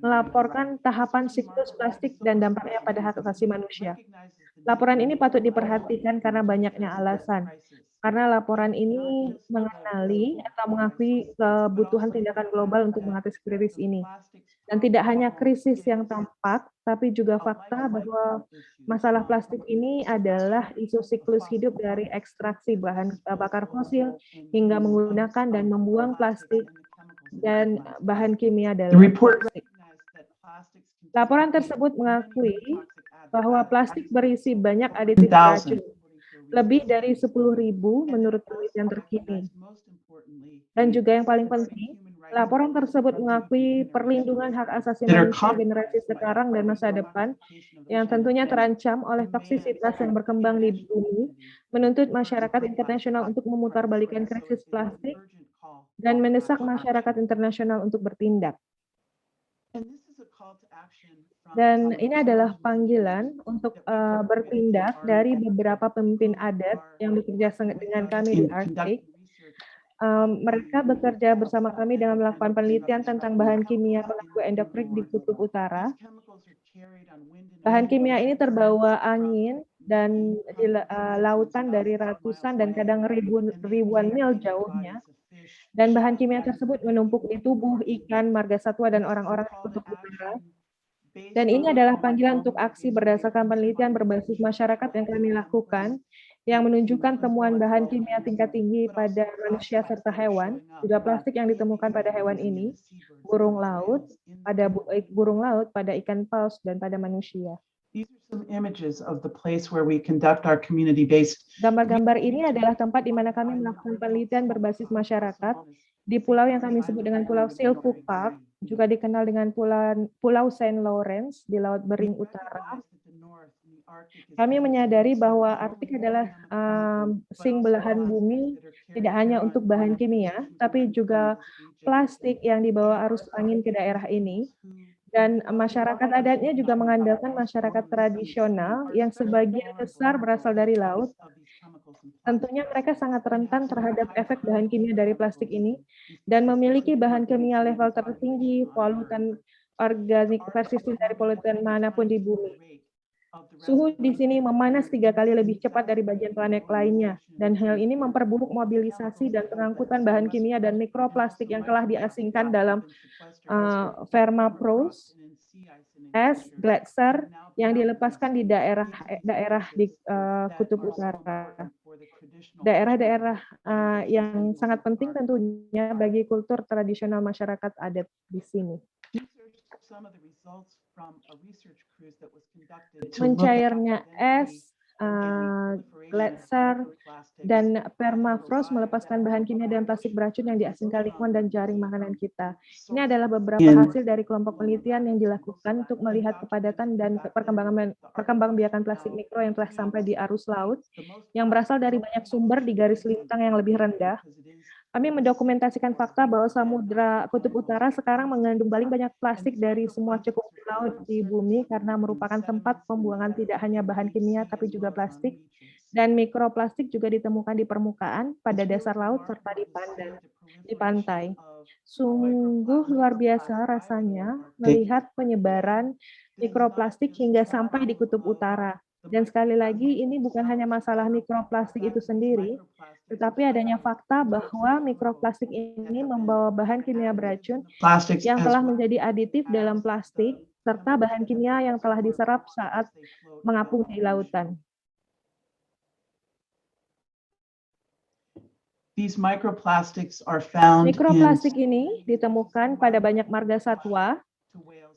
melaporkan tahapan siklus plastik dan dampaknya pada hak asasi manusia. Laporan ini patut diperhatikan karena banyaknya alasan. Karena laporan ini mengenali atau mengakui kebutuhan tindakan global untuk mengatasi krisis ini. Dan tidak hanya krisis yang tampak, tapi juga fakta bahwa masalah plastik ini adalah isu siklus hidup dari ekstraksi bahan bakar fosil hingga menggunakan dan membuang plastik dan bahan kimia dalam plastik. Laporan tersebut mengakui bahwa plastik berisi banyak aditif racun, lebih dari 10.000 menurut penelitian terkini. Dan juga yang paling penting, laporan tersebut mengakui perlindungan hak asasi manusia generasi sekarang dan masa depan yang tentunya terancam oleh toksisitas yang berkembang di bumi, menuntut masyarakat internasional untuk memutarbalikkan krisis plastik dan mendesak masyarakat internasional untuk bertindak. Dan ini adalah panggilan untuk bertindak dari beberapa pemimpin adat yang bekerja dengan kami di Arctic. Mereka bekerja bersama kami dengan melakukan penelitian tentang bahan kimia pengganggu endokrin di Kutub Utara. Bahan kimia ini terbawa angin dan di lautan dari ratusan dan kadang ribuan mil jauhnya. Dan bahan kimia tersebut menumpuk di tubuh ikan, margasatwa, dan orang-orang di Kutub Utara. Dan ini adalah panggilan untuk aksi berdasarkan penelitian berbasis masyarakat yang kami lakukan, yang menunjukkan temuan bahan kimia tingkat tinggi pada manusia serta hewan, juga plastik yang ditemukan pada hewan ini, burung laut, pada ikan paus, dan pada manusia. Gambar-gambar ini adalah tempat di mana kami melakukan penelitian berbasis masyarakat di pulau yang kami sebut dengan Pulau Silcook Park, juga dikenal dengan Pulau Saint Lawrence di Laut Bering Utara. Kami menyadari bahwa Arktik adalah sing belahan bumi tidak hanya untuk bahan kimia, tapi juga plastik yang dibawa arus angin ke daerah ini. Dan masyarakat adatnya juga mengandalkan masyarakat tradisional yang sebagian besar berasal dari laut. Tentunya mereka sangat rentan terhadap efek bahan kimia dari plastik ini dan memiliki bahan kimia level tertinggi polutan organik persisten dari polutan manapun di bumi. Suhu di sini memanas 3 kali lebih cepat dari bagian planet lainnya, dan hal ini memperburuk mobilisasi dan pengangkutan bahan kimia dan mikroplastik yang telah diasingkan dalam permafrost, es, gletser yang dilepaskan di daerah di Kutub Utara. Daerah-daerah yang sangat penting tentunya bagi kultur tradisional masyarakat adat di sini. Mencairnya es, gletser, dan permafrost melepaskan bahan kimia dan plastik beracun yang diasingkan lingkungan dan jaring makanan kita. Ini adalah beberapa hasil dari kelompok penelitian yang dilakukan untuk melihat kepadatan dan perkembangbiakan plastik mikro yang telah sampai di arus laut, yang berasal dari banyak sumber di garis lintang yang lebih rendah. Kami mendokumentasikan fakta bahwa Samudra Kutub Utara sekarang mengandung paling banyak plastik dari semua cukup laut di bumi karena merupakan tempat pembuangan tidak hanya bahan kimia tapi juga plastik, dan mikroplastik juga ditemukan di permukaan, pada dasar laut, serta di pantai. Sungguh luar biasa rasanya melihat penyebaran mikroplastik hingga sampai di kutub utara. Dan sekali lagi, ini bukan hanya masalah mikroplastik itu sendiri, tetapi adanya fakta bahwa mikroplastik ini membawa bahan kimia beracun plastics yang as telah well menjadi aditif dalam plastik, serta bahan kimia yang telah diserap saat mengapung di lautan. these microplastics are found Mikroplastik ini ditemukan pada banyak marga satwa,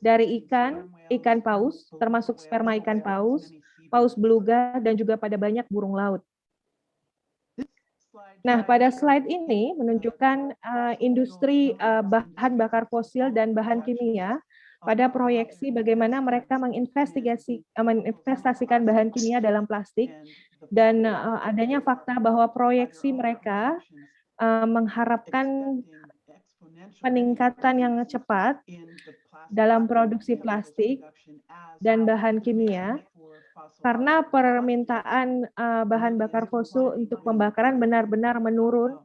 dari ikan, ikan paus, termasuk sperma ikan paus, paus beluga, dan juga pada banyak burung laut. Nah, pada slide ini menunjukkan industri bahan bakar fosil dan bahan kimia pada proyeksi bagaimana mereka menginvestasikan bahan kimia dalam plastik, dan adanya fakta bahwa proyeksi mereka mengharapkan peningkatan yang cepat dalam produksi plastik dan bahan kimia karena permintaan bahan bakar fosil untuk pembakaran benar-benar menurun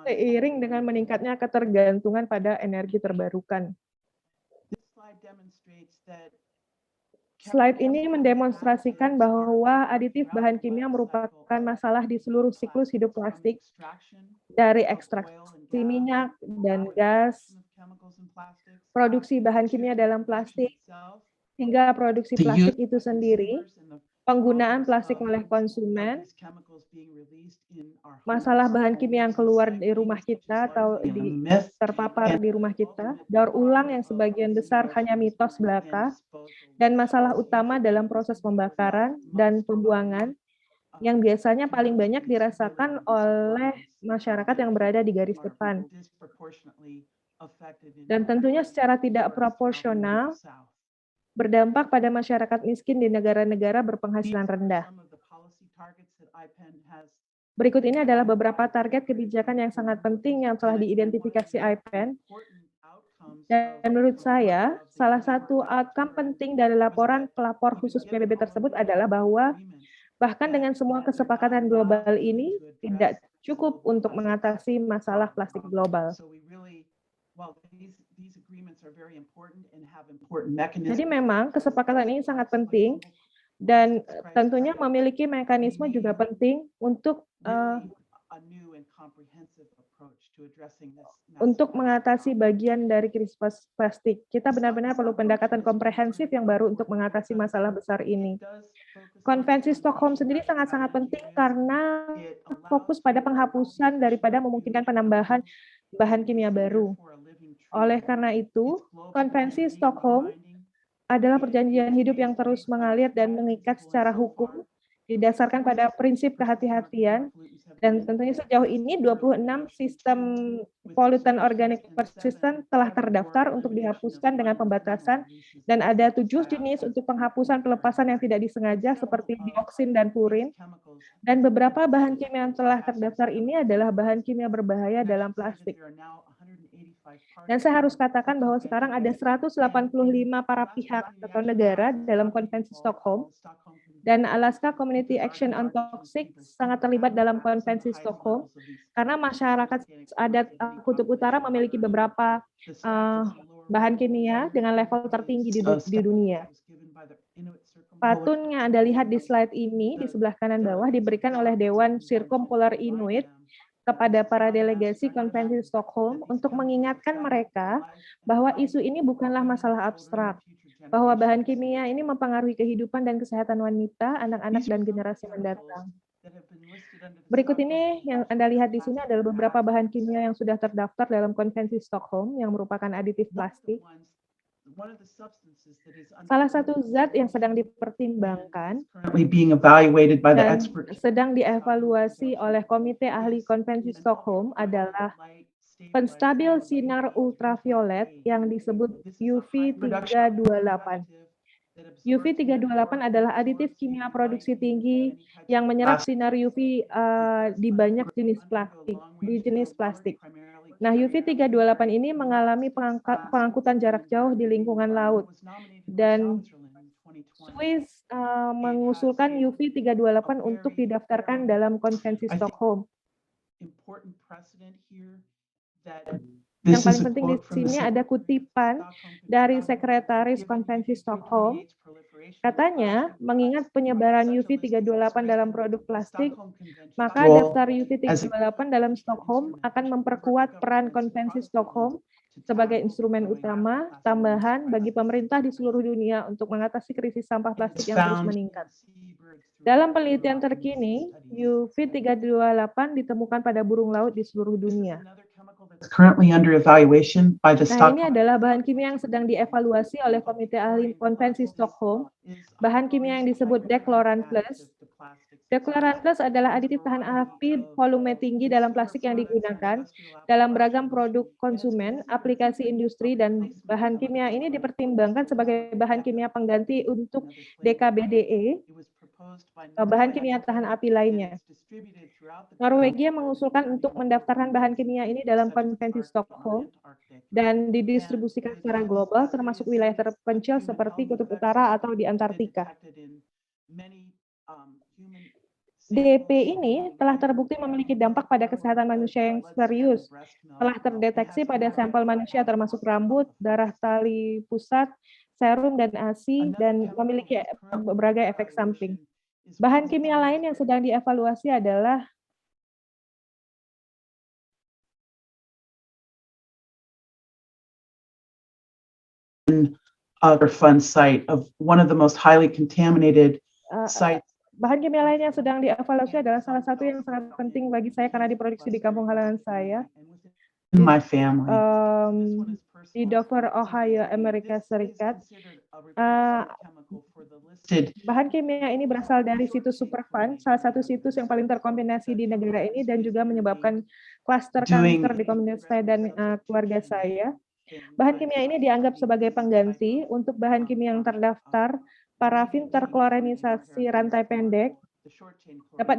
seiring dengan meningkatnya ketergantungan pada energi terbarukan. Slide ini mendemonstrasikan bahwa aditif bahan kimia merupakan masalah di seluruh siklus hidup plastik, dari ekstraksi minyak dan gas, produksi bahan kimia dalam plastik, hingga produksi plastik itu sendiri, penggunaan plastik oleh konsumen, masalah bahan kimia yang keluar di rumah kita atau terpapar di rumah kita, daur ulang yang sebagian besar hanya mitos belaka, dan masalah utama dalam proses pembakaran dan pembuangan yang biasanya paling banyak dirasakan oleh masyarakat yang berada di garis depan. Dan tentunya secara tidak proporsional berdampak pada masyarakat miskin di negara-negara berpenghasilan rendah. Berikut ini adalah beberapa target kebijakan yang sangat penting yang telah diidentifikasi IPEN. Dan menurut saya, salah satu outcome penting dari laporan pelapor khusus PBB tersebut adalah bahwa bahkan dengan semua kesepakatan global ini tidak cukup untuk mengatasi masalah plastik global. Jadi memang kesepakatan ini sangat penting dan tentunya memiliki mekanisme juga penting untuk mengatasi bagian dari krisis plastik. Kita benar-benar perlu pendekatan komprehensif yang baru untuk mengatasi masalah besar ini. Konvensi Stockholm sendiri sangat-sangat penting karena fokus pada penghapusan daripada memungkinkan penambahan bahan kimia baru. Oleh karena itu, Konvensi Stockholm adalah perjanjian hidup yang terus mengalir dan mengikat secara hukum, didasarkan pada prinsip kehati-hatian, dan tentunya sejauh ini 26 sistem pollutant organic persistent telah terdaftar untuk dihapuskan dengan pembatasan, dan ada 7 jenis untuk penghapusan pelepasan yang tidak disengaja seperti dioksin dan purin, dan beberapa bahan kimia yang telah terdaftar ini adalah bahan kimia berbahaya dalam plastik. Dan saya harus katakan bahwa sekarang ada 185 para pihak atau negara dalam Konvensi Stockholm, dan Alaska Community Action on Toxic sangat terlibat dalam Konvensi Stockholm karena masyarakat adat Kutub Utara memiliki beberapa bahan kimia dengan level tertinggi di dunia. Patung yang Anda lihat di slide ini di sebelah kanan bawah diberikan oleh Dewan Circumpolar Inuit kepada para delegasi Konvensi Stockholm untuk mengingatkan mereka bahwa isu ini bukanlah masalah abstrak, bahwa bahan kimia ini mempengaruhi kehidupan dan kesehatan wanita, anak-anak, dan generasi mendatang. Berikut ini yang Anda lihat di sini adalah beberapa bahan kimia yang sudah terdaftar dalam Konvensi Stockholm yang merupakan aditif plastik. Salah satu zat yang sedang dipertimbangkan dan sedang dievaluasi oleh Komite Ahli Konvensi Stockholm adalah penstabil sinar ultraviolet yang disebut UV328. UV328 adalah aditif kimia produksi tinggi yang menyerap sinar UV di banyak jenis plastik. Nah, UV328 ini mengalami pengangkutan jarak jauh di lingkungan laut, dan Swiss mengusulkan UV328 untuk didaftarkan dalam Konvensi Stockholm. important precedent here that Yang this paling is a penting di quote from the sini ada kutipan dari Sekretaris Konvensi Stockholm. Katanya, mengingat penyebaran UV 328 dalam produk plastik, maka daftar UV 328 dalam Stockholm akan memperkuat peran Konvensi Stockholm sebagai instrumen utama tambahan bagi pemerintah di seluruh dunia untuk mengatasi krisis sampah plastik yang terus meningkat. Dalam penelitian terkini, UV 328 ditemukan pada burung laut di seluruh dunia. currently under evaluation by the Nah, ini Stockholm. adalah bahan kimia yang sedang dievaluasi oleh Komite Ahli Konvensi Stockholm. Bahan kimia yang disebut Decloran Plus. Decloran Plus adalah aditif tahan api volume tinggi dalam plastik yang digunakan dalam beragam produk konsumen, aplikasi industri, dan bahan kimia ini dipertimbangkan sebagai bahan kimia pengganti untuk DKBDE, bahan kimia tahan api lainnya. Norwegia mengusulkan untuk mendaftarkan bahan kimia ini dalam Konvensi Stockholm dan didistribusikan secara global termasuk wilayah terpencil seperti Kutub Utara atau di Antartika. DP ini telah terbukti memiliki dampak pada kesehatan manusia yang serius. Telah terdeteksi pada sampel manusia termasuk rambut, darah tali pusat, serum, dan ASI, dan memiliki berbagai efek samping. Bahan kimia lain yang sedang dievaluasi adalah Other fun site of one of the most highly contaminated sites. bahan kimia lain yang sedang dievaluasi adalah salah satu yang sangat penting bagi saya karena diproduksi di kampung halaman saya, In my family. di Dover, Ohio, Amerika Serikat. Bahan kimia ini berasal dari situs Superfund, salah satu situs yang paling terkombinasi di negara ini dan juga menyebabkan klaster kanker di komunitas saya dan keluarga saya. Bahan kimia ini dianggap sebagai pengganti untuk bahan kimia yang terdaftar parafin terklorenisasi rantai pendek. Dapat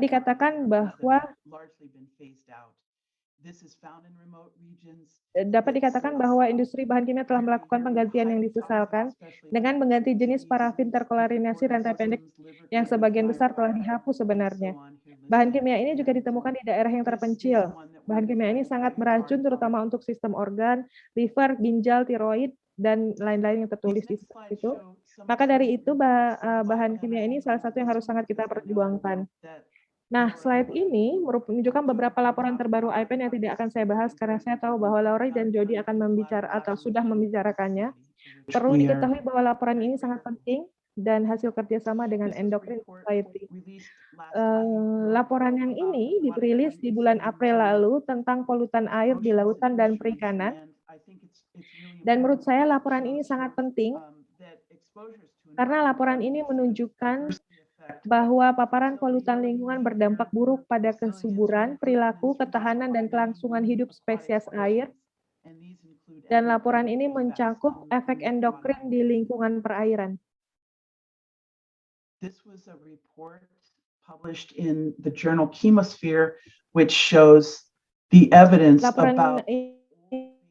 dikatakan bahwa industri bahan kimia telah melakukan penggantian yang disesalkan dengan mengganti jenis parafin terklorinasi rantai pendek yang sebagian besar telah dihapus sebenarnya. Bahan kimia ini juga ditemukan di daerah yang terpencil. Bahan kimia ini sangat beracun terutama untuk sistem organ, liver, ginjal, tiroid, dan lain-lain yang tertulis di situ. Maka dari itu bahan kimia ini salah satu yang harus sangat kita perjuangkan. Nah, slide ini menunjukkan beberapa laporan terbaru IPEN yang tidak akan saya bahas karena saya tahu bahwa Laura dan Jody akan sudah membicarakannya. Perlu diketahui bahwa laporan ini sangat penting dan hasil kerjasama dengan Endocrine Society. Laporan yang ini dirilis di bulan April lalu tentang polutan air di lautan dan perikanan. Dan menurut saya laporan ini sangat penting karena laporan ini menunjukkan bahwa paparan polutan lingkungan berdampak buruk pada kesuburan, perilaku, ketahanan, dan kelangsungan hidup spesies air. Dan laporan ini mencakup efek endokrin di lingkungan perairan. This was a report published in the journal Chemosphere, which shows the evidence Laporan about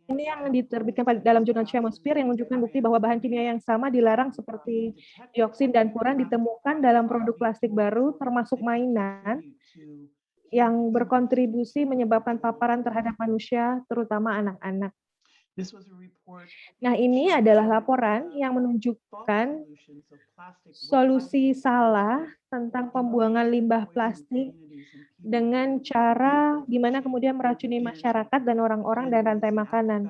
ini yang diterbitkan dalam jurnal Chemosphere yang menunjukkan bukti bahwa bahan kimia yang sama dilarang seperti dioksin dan furan ditemukan dalam produk plastik baru termasuk mainan yang berkontribusi menyebabkan paparan terhadap manusia, terutama anak-anak. Nah, ini adalah laporan yang menunjukkan solusi salah tentang pembuangan limbah plastik dengan cara di mana kemudian meracuni masyarakat dan orang-orang dan rantai makanan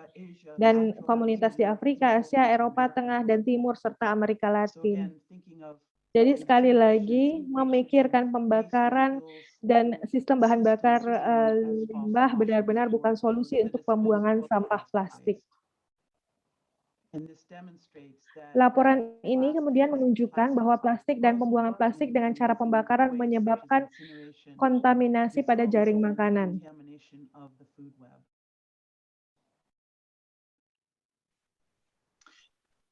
dan komunitas di Afrika, Asia, Eropa Tengah dan Timur serta Amerika Latin. Jadi sekali lagi memikirkan pembakaran dan sistem bahan bakar limbah benar-benar bukan solusi untuk pembuangan sampah plastik. Laporan ini kemudian menunjukkan bahwa plastik dan pembuangan plastik dengan cara pembakaran menyebabkan kontaminasi pada jaring makanan.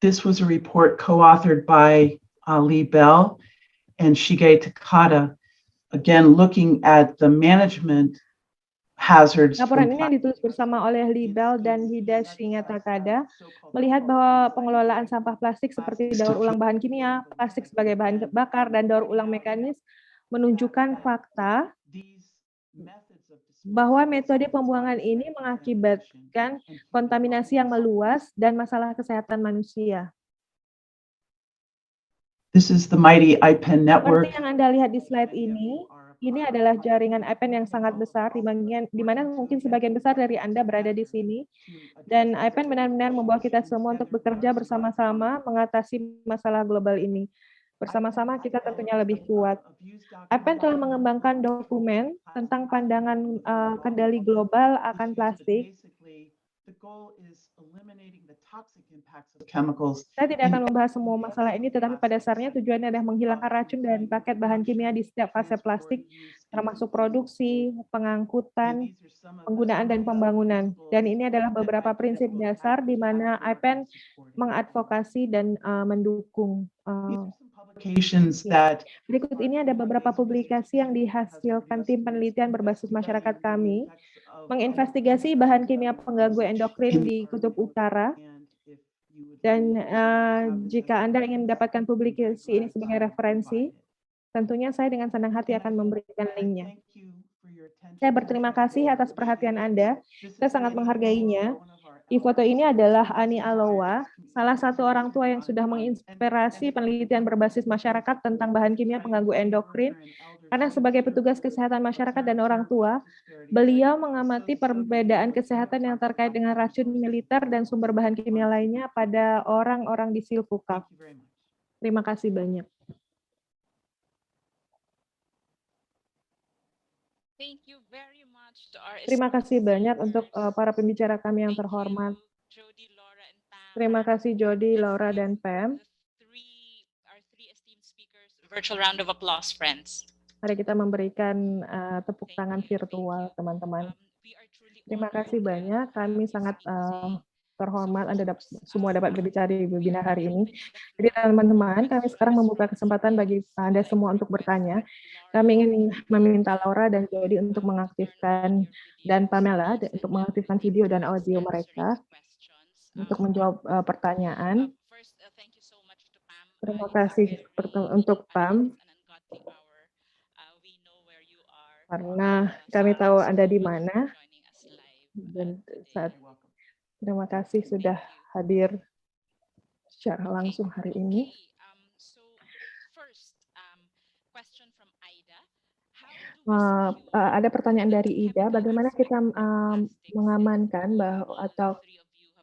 This was a report co-authored by Lee Bell and Shige Takada, again looking at the management hazards. Laporan ini yang ditulis bersama oleh Lee Bell dan Hideshi Takada melihat bahwa pengelolaan sampah plastik seperti daur ulang bahan kimia, plastik sebagai bahan bakar, dan daur ulang mekanis menunjukkan fakta bahwa metode pembuangan ini mengakibatkan kontaminasi yang meluas dan masalah kesehatan manusia. This is the mighty IPEN network. Seperti yang Anda lihat di slide ini adalah jaringan IPEN yang sangat besar, di mana mungkin sebagian besar dari Anda berada di sini. Dan IPEN benar-benar membawa kita semua untuk bekerja bersama-sama mengatasi masalah global ini. Bersama-sama kita tentunya lebih kuat. IPEN telah mengembangkan dokumen tentang pandangan kendali global akan plastik. Saya tidak akan membahas semua masalah ini, tetapi pada dasarnya tujuannya adalah menghilangkan racun dan paket bahan kimia di setiap fase plastik, termasuk produksi, pengangkutan, penggunaan, dan pembangunan. Dan ini adalah beberapa prinsip dasar di mana IPEN mengadvokasi dan mendukung. Berikut ini ada beberapa publikasi yang dihasilkan tim penelitian berbasis masyarakat kami, menginvestigasi bahan kimia pengganggu endokrin di Kutub Utara. Dan jika Anda ingin mendapatkan publikasi ini sebagai referensi, tentunya saya dengan senang hati akan memberikan linknya. Saya berterima kasih atas perhatian Anda. Saya sangat menghargainya. Di foto ini adalah Ani Alowa, salah satu orang tua yang sudah menginspirasi penelitian berbasis masyarakat tentang bahan kimia pengganggu endokrin. Karena sebagai petugas kesehatan masyarakat dan orang tua, beliau mengamati perbedaan kesehatan yang terkait dengan racun militer dan sumber bahan kimia lainnya pada orang-orang di Silpuka. Terima kasih banyak. Terima kasih banyak untuk para pembicara kami yang terhormat. Terima kasih Jody, Laura, dan Pam. Virtual round of applause, friends. Mari kita memberikan tepuk tangan virtual, teman-teman. Terima kasih banyak. Kami sangat terhormat Anda semua dapat berbicara di webinar hari ini. Jadi teman-teman, kami sekarang membuka kesempatan bagi Anda semua untuk bertanya. Kami ingin meminta Laura dan Jody untuk mengaktifkan, dan Pamela untuk mengaktifkan video dan audio mereka untuk menjawab pertanyaan. Terima kasih untuk Pam, karena kami tahu Anda di mana. Dan terima kasih sudah hadir secara langsung hari ini. Ada pertanyaan dari Ida, bagaimana kita mengamankan atau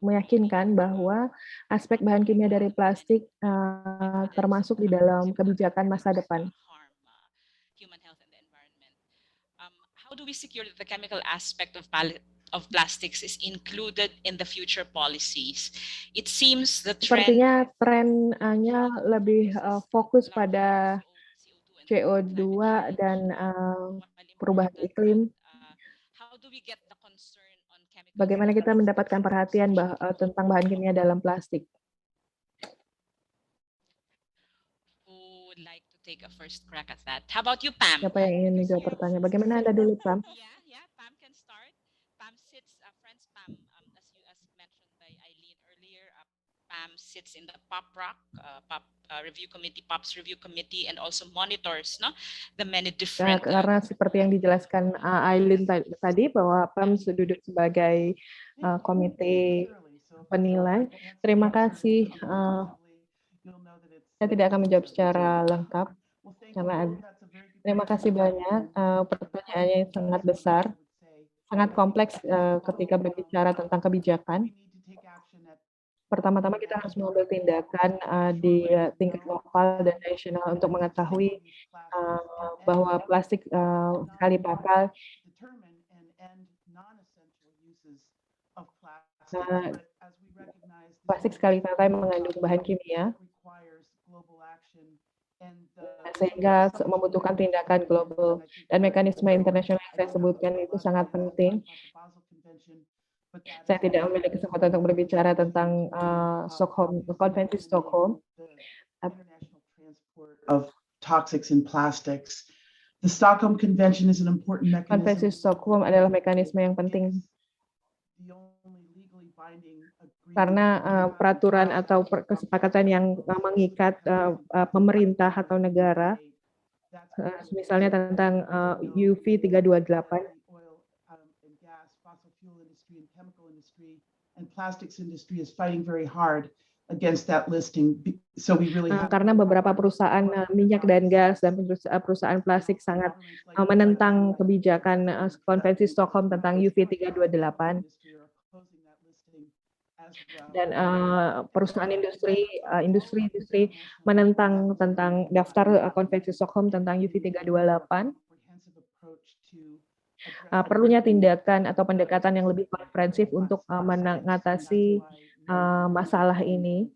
meyakinkan bahwa aspek bahan kimia dari plastik termasuk di dalam kebijakan masa depan? How do we secure that the chemical aspect of plastics is included in the future policies? It seems the trend. Sepertinya trennya lebih fokus pada CO2 dan perubahan iklim. Bagaimana kita mendapatkan perhatian tentang bahan kimia dalam plastik? Who would like to take a first crack at that? How about you, Pam? Siapa yang ingin menjawab pertanyaan? Bagaimana Anda dulu, Pam? Yeah, Pam can start. Pam sits, friends, Pam, as mentioned by Eileen earlier, Pam sits in the POPROC, POPs Review Committee, and also monitors the many different. Karena seperti yang dijelaskan Eileen tadi, bahwa Pam duduk sebagai komite penilai. Terima kasih. Saya tidak akan menjawab secara lengkap, karena terima kasih banyak. Pertanyaannya sangat besar, sangat kompleks ketika berbicara tentang kebijakan. Pertama-tama kita harus mengambil tindakan di tingkat lokal dan nasional untuk mengetahui bahwa plastik sekali pakai mengandung bahan kimia, sehingga membutuhkan tindakan global, dan mekanisme internasional yang saya sebutkan itu sangat penting. Saya tidak memiliki kesempatan untuk berbicara tentang Konvensi Stockholm. Of toxics in plastics. The Stockholm Convention is an important mechanism. Konvensi Stockholm adalah mekanisme yang penting karena peraturan atau kesepakatan yang mengikat pemerintah atau negara, misalnya tentang UV 328. and plastics industry is fighting very hard against that listing. So we really have Karena beberapa perusahaan minyak dan gas dan perusahaan plastik sangat menentang kebijakan konvensi Stockholm tentang UV 328 dan perusahaan industri menentang tentang daftar konvensi Stockholm tentang UV 328. Perlunya tindakan atau pendekatan yang lebih komprehensif untuk mengatasi masalah ini.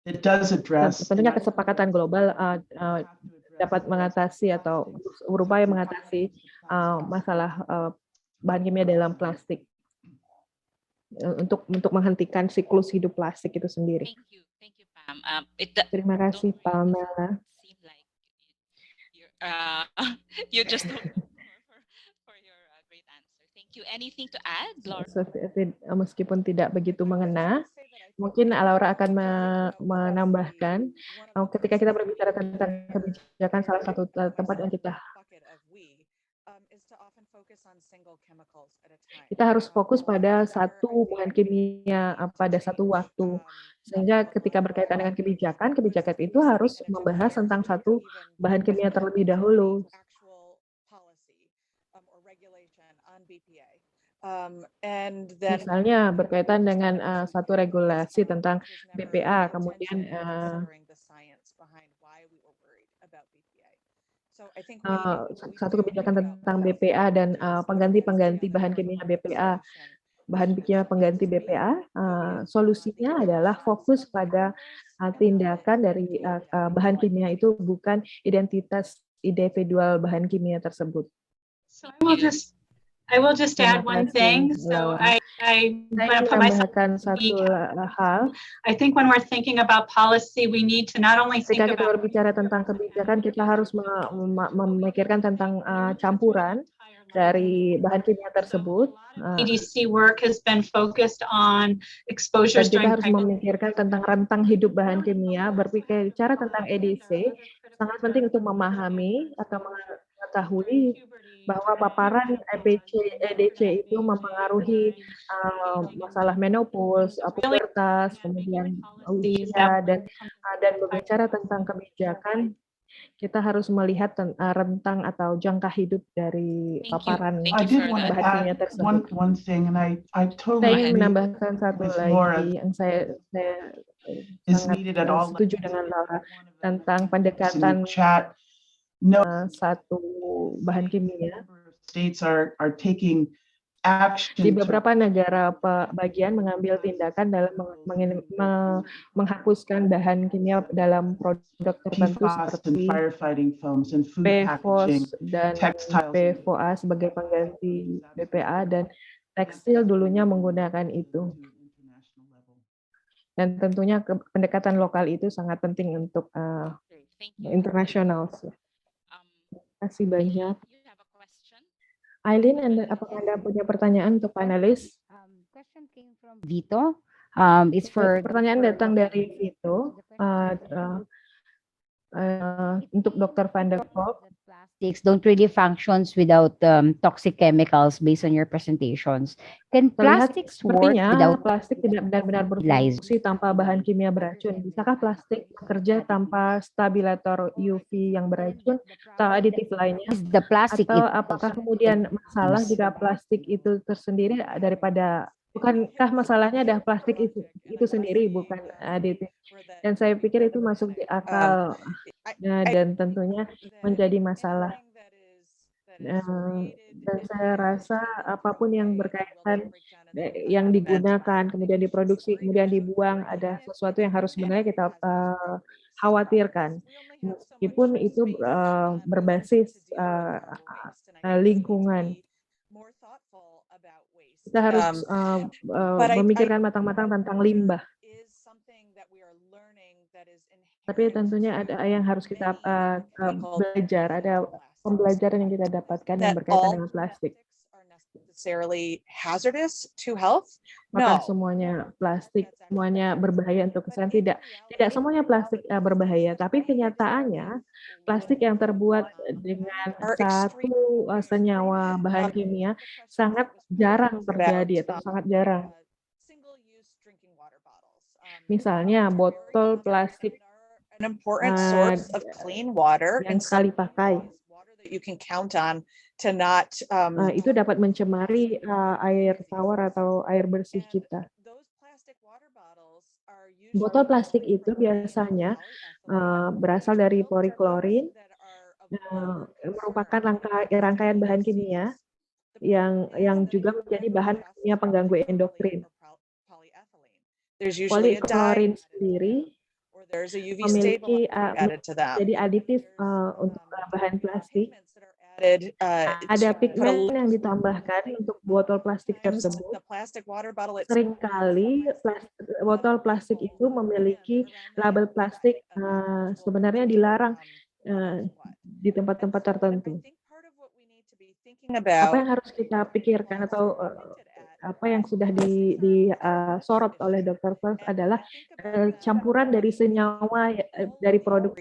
Tentunya kesepakatan global dapat mengatasi atau berupaya mengatasi masalah bahan kimia dalam plastik untuk menghentikan siklus hidup plastik itu sendiri. Thank you, Pam. Terima kasih, Pamela. You just told me for your great answer. Thank you. Anything to add, Laura? Meskipun tidak begitu mengena, mungkin Laura akan menambahkan ketika kita berbicara tentang kebijakan, salah satu tempat yang kita harus fokus pada satu bahan kimia pada satu waktu, sehingga ketika berkaitan dengan kebijakan itu harus membahas tentang satu bahan kimia terlebih dahulu. Misalnya berkaitan dengan satu regulasi tentang BPA, kemudian satu kebijakan tentang BPA dan pengganti bahan kimia BPA, bahan kimia pengganti BPA, solusinya adalah fokus pada tindakan dari bahan kimia itu, bukan identitas individual bahan kimia tersebut. So I will just add one thing. So I want to put myself satu hal. I think when we're thinking about policy, we need to not only think Ketika kita about berbicara tentang kebijakan, kita harus memikirkan tentang campuran dari bahan kimia tersebut. EDC work has been focused on Dan exposures kita during harus memikirkan tentang rentang hidup bahan kimia. Berbicara tentang EDC, sangat penting untuk memahami atau mengetahui bahwa paparan EDC itu mempengaruhi masalah menopause, pubertas, kemudian usia, dan berbicara tentang kebijakan, kita harus melihat rentang atau jangka hidup dari paparan I did want to bahan kimia add tersebut. one thing, and I Saya totally ingin menambahkan satu with Laura lagi yang saya is sangat needed at all. setuju dengan Laura tentang In pendekatan the chat, no satu bahan kimia. states are taking action Di to beberapa negara bagian mengambil tindakan dalam menghapuskan bahan kimia dalam produk tertentu PFAS and seperti firefighting foams and food packaging, PFOS dan textiles. PFOA sebagai pengganti BPA, dan tekstil dulunya menggunakan itu. Dan tentunya pendekatan lokal itu sangat penting untuk internasional. Terima kasih banyak. Aileen, apakah Anda punya pertanyaan untuk panelis? Question came from Vito. It's for Pertanyaan datang dari Vito untuk Dr. Van der Kolk. Plastics don't really functions without toxic chemicals based on your presentations. Can Terlihat plastics work sepertinya without plastik tidak benar-benar berfungsi tanpa bahan kimia beracun. Bisakah plastik bekerja tanpa stabilator UV yang beracun atau aditif lainnya? the plastic Atau it- apakah kemudian masalah jika plastik itu tersendiri daripada, bukankah masalahnya ada plastik itu sendiri, bukan aditif? Dan saya pikir itu masuk di akal dan tentunya menjadi masalah. Dan saya rasa apapun yang berkaitan, yang digunakan, kemudian diproduksi, kemudian dibuang, ada sesuatu yang harus sebenarnya kita khawatirkan. Meskipun itu berbasis lingkungan. Kita harus memikirkan matang-matang tentang limbah. Tapi tentunya ada yang harus kita belajar, ada pembelajaran yang kita dapatkan yang berkaitan dengan plastik. necessarily hazardous to health? Apakah No. semuanya plastik semuanya berbahaya untuk kesehatan? Tidak semuanya plastik berbahaya, tapi kenyataannya plastik yang terbuat dengan satu senyawa bahan kimia sangat jarang terjadi atau sangat jarang. Misalnya botol plastik an important source of clean water yang sekali pakai. that you can count on to not Itu dapat mencemari air tawar atau air bersih kita. Botol plastik itu biasanya berasal dari poliklorin, merupakan rangkaian bahan kimia yang juga menjadi bahan kimia pengganggu endokrin. Poliklorin sendiri memiliki jadi aditif untuk bahan plastik. Ada pigmen yang ditambahkan untuk botol plastik tersebut. Seringkali botol plastik itu memiliki label plastik sebenarnya dilarang di tempat-tempat tertentu. Apa yang harus kita pikirkan atau apa yang sudah disorot oleh Dr. Firth adalah campuran dari senyawa dari produk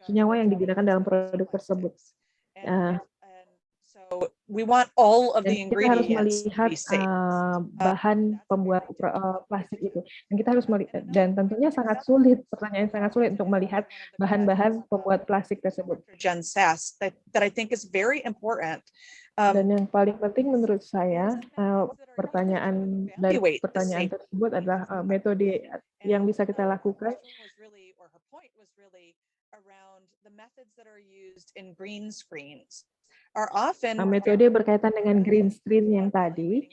senyawa yang digunakan dalam produk tersebut. So we want all of the Dan kita harus ingredients to melihat be safe. bahan pembuat plastik itu. Dan kita harus melihat, dan tentunya sangat sulit, pertanyaan sangat sulit untuk melihat bahan-bahan pembuat plastik tersebut. Jen Sass, that I think is very important. Dan yang paling penting menurut saya, pertanyaan tersebut adalah metode yang bisa kita lakukan. Metode berkaitan dengan green screen yang tadi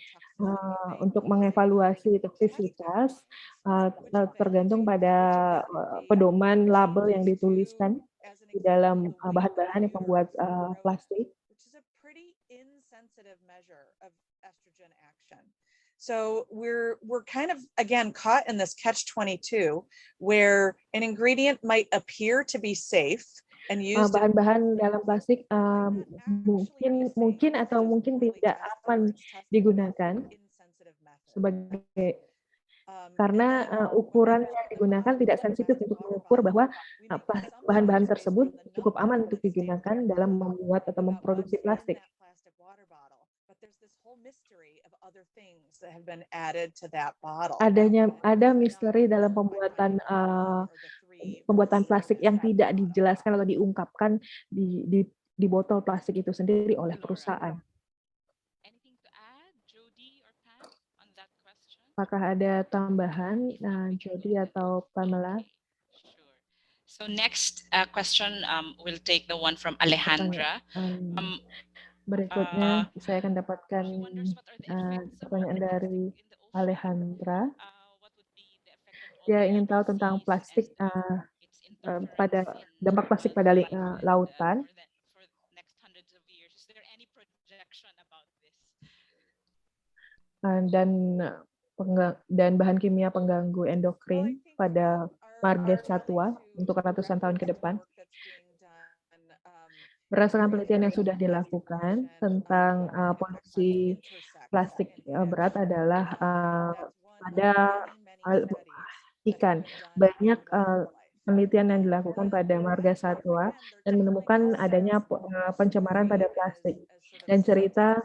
untuk mengevaluasi toksisitas tergantung pada pedoman label yang dituliskan di dalam bahan-bahan yang pembuat plastik. So we're kind of again caught in this catch-22 where an ingredient might appear to be safe and used bahan-bahan dalam plastik mungkin atau mungkin tidak aman digunakan sebagai karena ukuran yang digunakan tidak sensitif untuk mengukur bahwa bahan-bahan tersebut cukup aman untuk digunakan dalam membuat atau memproduksi plastik. Ada misteri dalam pembuatan plastik yang tidak dijelaskan atau diungkapkan di botol plastik itu sendiri oleh perusahaan. Apakah ada tambahan, Jody atau Pamela? So next question, we'll take the one from Alejandra. Berikutnya saya akan dapatkan pertanyaan dari Alejandra. Dia ingin tahu tentang plastik pada dampak plastik pada lautan. Dan bahan kimia pengganggu endokrin pada marga satwa untuk ratusan tahun ke depan. Berdasarkan penelitian yang sudah dilakukan tentang polusi plastik berat adalah pada ikan. Banyak penelitian yang dilakukan pada marga satwa dan menemukan adanya pencemaran pada plastik. Dan cerita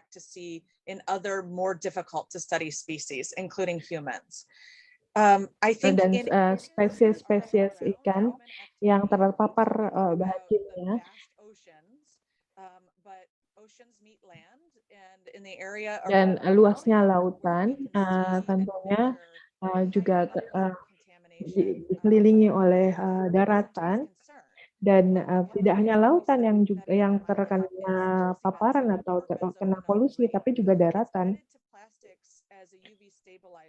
to see in other more difficult to study species, including humans. I think spesies-spesies ikan yang terpapar bahan kimia dan luasnya lautan tentunya juga dikelilingi oleh daratan. Dan tidak hanya lautan yang terkena paparan atau terkena polusi, tapi juga daratan.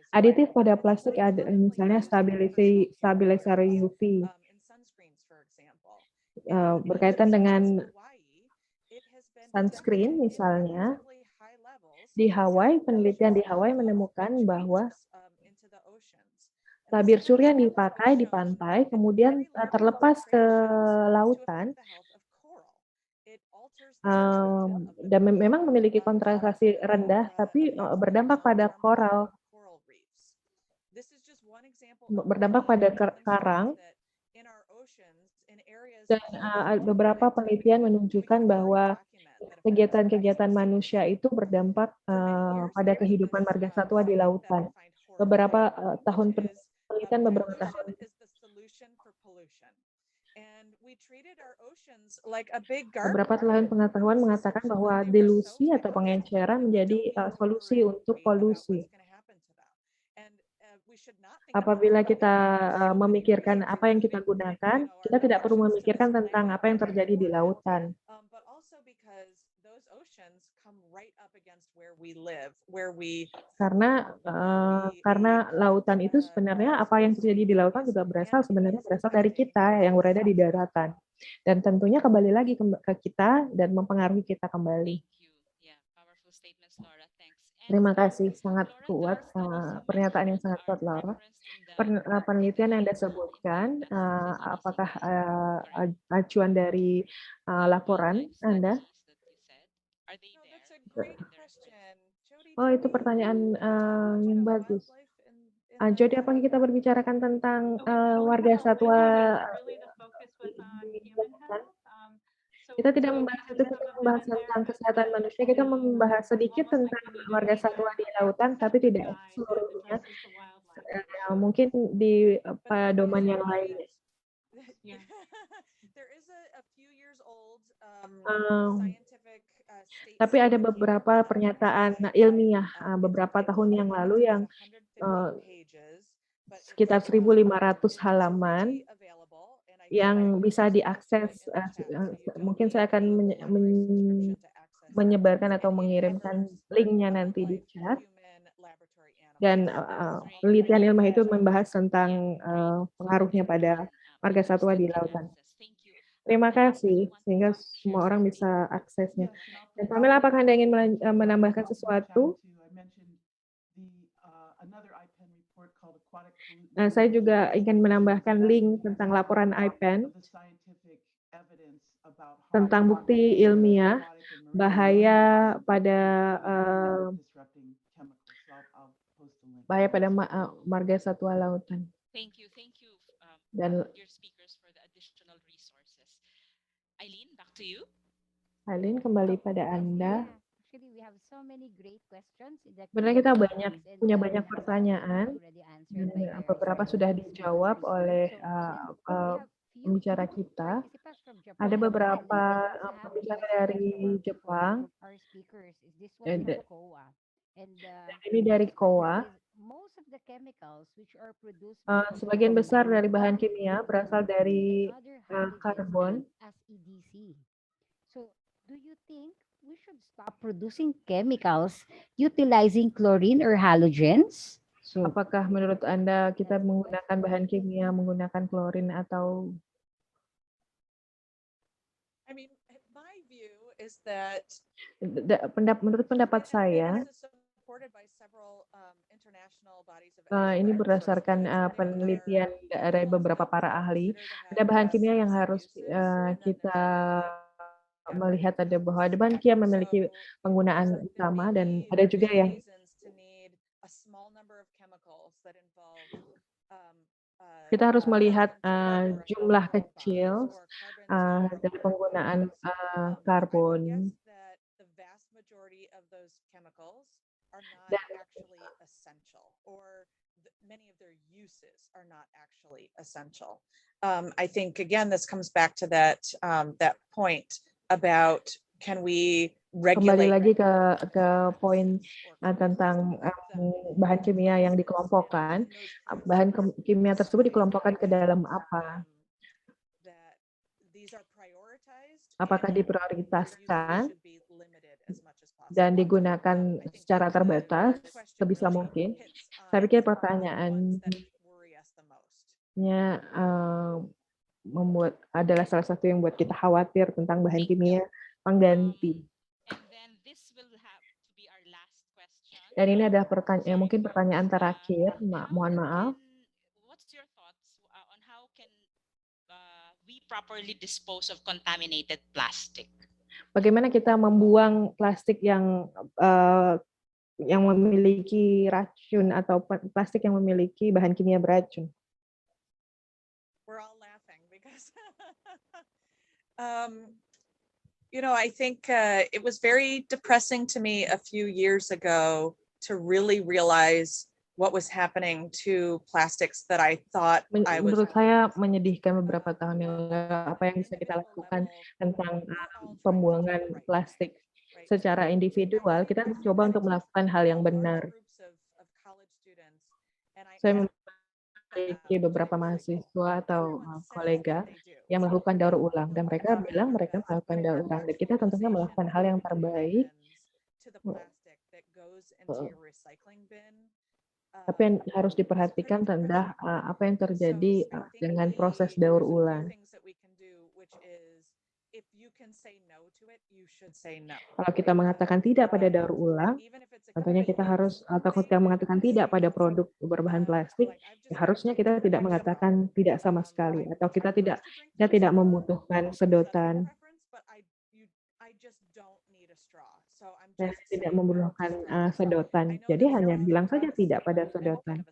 Aditif pada plastik ada misalnya stabilizer UV. Berkaitan dengan sunscreen misalnya, di Hawaii, penelitian di Hawaii menemukan bahwa tabir surya yang dipakai di pantai, kemudian terlepas ke lautan, dan memang memiliki konsentrasi rendah, tapi berdampak pada koral, berdampak pada karang. Dan beberapa penelitian menunjukkan bahwa kegiatan-kegiatan manusia itu berdampak pada kehidupan marga satwa di lautan. Beberapa tahun penelitian beberapa tahun. Beberapa temuan pengetahuan mengatakan bahwa dilusi atau pengenceran menjadi solusi untuk polusi. Apabila kita memikirkan apa yang kita gunakan, kita tidak perlu memikirkan tentang apa yang terjadi di lautan. Karena lautan itu sebenarnya apa yang terjadi di lautan juga berasal dari kita yang berada di daratan. Dan tentunya kembali lagi ke kita dan mempengaruhi kita kembali. Terima kasih, sangat kuat, pernyataan yang sangat kuat, Laura. Penelitian yang Anda sebutkan, apakah acuan dari laporan Anda? Oh, itu pertanyaan yang bagus. Jadi apakah kita berbicarakan tentang warga satwa? Kita tidak membahas itu, kita membahas tentang kesehatan manusia, kita membahas sedikit tentang warga satwa di lautan, tapi tidak seluruhnya. Mungkin di domain yang lain. Tapi ada beberapa pernyataan ilmiah beberapa tahun yang lalu yang sekitar 1.500 halaman yang bisa diakses. Mungkin saya akan menyebarkan atau mengirimkan linknya nanti di chat. Dan penelitian ilmiah itu membahas tentang pengaruhnya pada marga satwa di lautan. Terima kasih, sehingga semua orang bisa aksesnya. Dan Pamela, apakah Anda ingin menambahkan sesuatu? Nah, saya juga ingin menambahkan link tentang laporan IPEN tentang bukti ilmiah bahaya pada marga satwa lautan. Dan Eileen, back to you. Eileen, kembali pada Anda. Sebenarnya kita punya banyak pertanyaan. Beberapa sudah dijawab oleh pembicara kita. Ada beberapa pembicara dari Jepang. Dan ini dari KOA. Sebagian besar dari bahan kimia berasal dari karbon. So, do you think we should stop producing chemicals utilizing chlorine or halogens? So, apakah menurut Anda kita menggunakan bahan kimia menggunakan klorin atau? My view is that menurut pendapat saya, ini berdasarkan penelitian dari beberapa para ahli. Ada bahan kimia yang harus kita melihat, ada bahwa ada bahan kimia memiliki penggunaan utama dan ada juga yang kita harus melihat jumlah kecil dari penggunaan karbon. Dan many of their uses are not actually essential. I think again this comes back to that point about can we regulate. Kembali lagi ke poin tentang bahan kimia yang dikelompokkan. Bahan kimia tersebut dikelompokkan ke dalam apa? Apakah diprioritaskan dan digunakan secara terbatas sebisa mungkin? Saya pikir pertanyaannya adalah salah satu yang buat kita khawatir tentang bahan kimia pengganti. Dan ini adalah mungkin pertanyaan terakhir, mohon maaf. What's your thoughts on how can we properly dispose of contaminated plastic? bagaimana kita membuang plastik yang memiliki racun atau plastik yang memiliki bahan kimia beracun. We're all laughing because, I think it was very depressing to me a few years ago to really realize what was happening to plastics that I thought I was. Menurut saya menyedihkan beberapa tahun yang lalu apa yang bisa kita lakukan tentang pembuangan plastik secara individual. Kita coba untuk melakukan hal yang benar. Saya memiliki beberapa mahasiswa atau kolega yang melakukan daur ulang dan mereka bilang mereka melakukan daur ulang dan kita tentunya melakukan hal yang terbaik. Tapi yang harus diperhatikan tentang apa yang terjadi dengan proses daur ulang. Kalau kita mengatakan tidak pada daur ulang, tentunya kita harus, atau kita mengatakan tidak pada produk berbahan plastik, ya harusnya kita tidak mengatakan tidak sama sekali, atau kita tidak membutuhkan sedotan. Saya tidak membutuhkan sedotan, jadi hanya bilang saja tidak pada sedotan.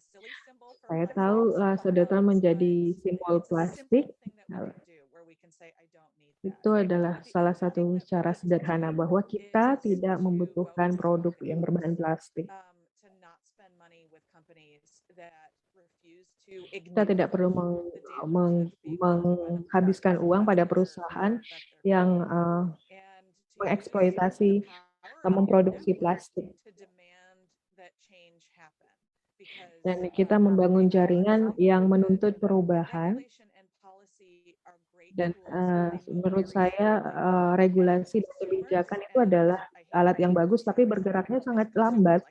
Saya tahu sedotan menjadi simbol plastik. Itu adalah salah satu cara sederhana bahwa kita tidak membutuhkan produk yang berbahan plastik. Kita tidak perlu menghabiskan uang pada perusahaan yang mengeksploitasi memproduksi plastik. Dan kita membangun jaringan yang menuntut perubahan. Dan menurut saya regulasi dan kebijakan itu adalah alat yang bagus, tapi bergeraknya sangat lambat.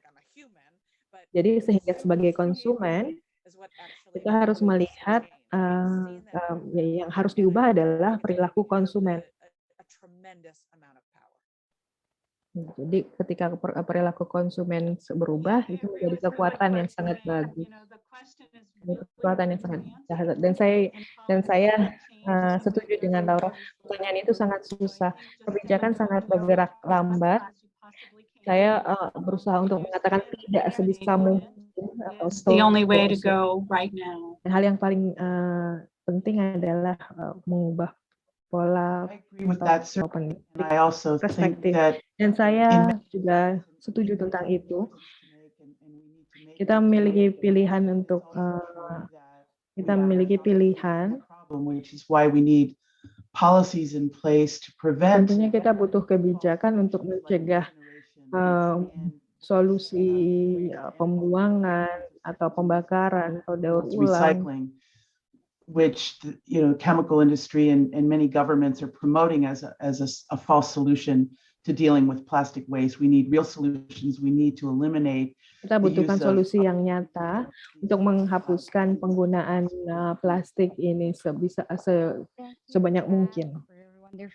Jadi sehingga sebagai konsumen, kita harus melihat yang harus diubah adalah perilaku konsumen. Jadi ketika perilaku konsumen berubah, itu menjadi kekuatan yang sangat bagus. Kekuatan yang sangat dahsyat. Dan saya setuju dengan Laura. Pertanyaan itu sangat susah. Kebijakan sangat bergerak lambat. Saya berusaha untuk mengatakan tidak sebisa mungkin. Hal yang paling penting adalah mengubah pola perspektif. Dan saya juga setuju tentang itu. Kita memiliki pilihan untuk which is why we need policies in place to prevent. Tentunya kita butuh kebijakan untuk mencegah solusi pembuangan atau pembakaran atau daur ulang. Recycling, which chemical industry and many governments are promoting as a false solution to dealing with plastic waste. We need real solutions. We need to eliminate. Kita butuhkan solusi yang nyata untuk menghapuskan penggunaan plastik ini sebanyak mungkin.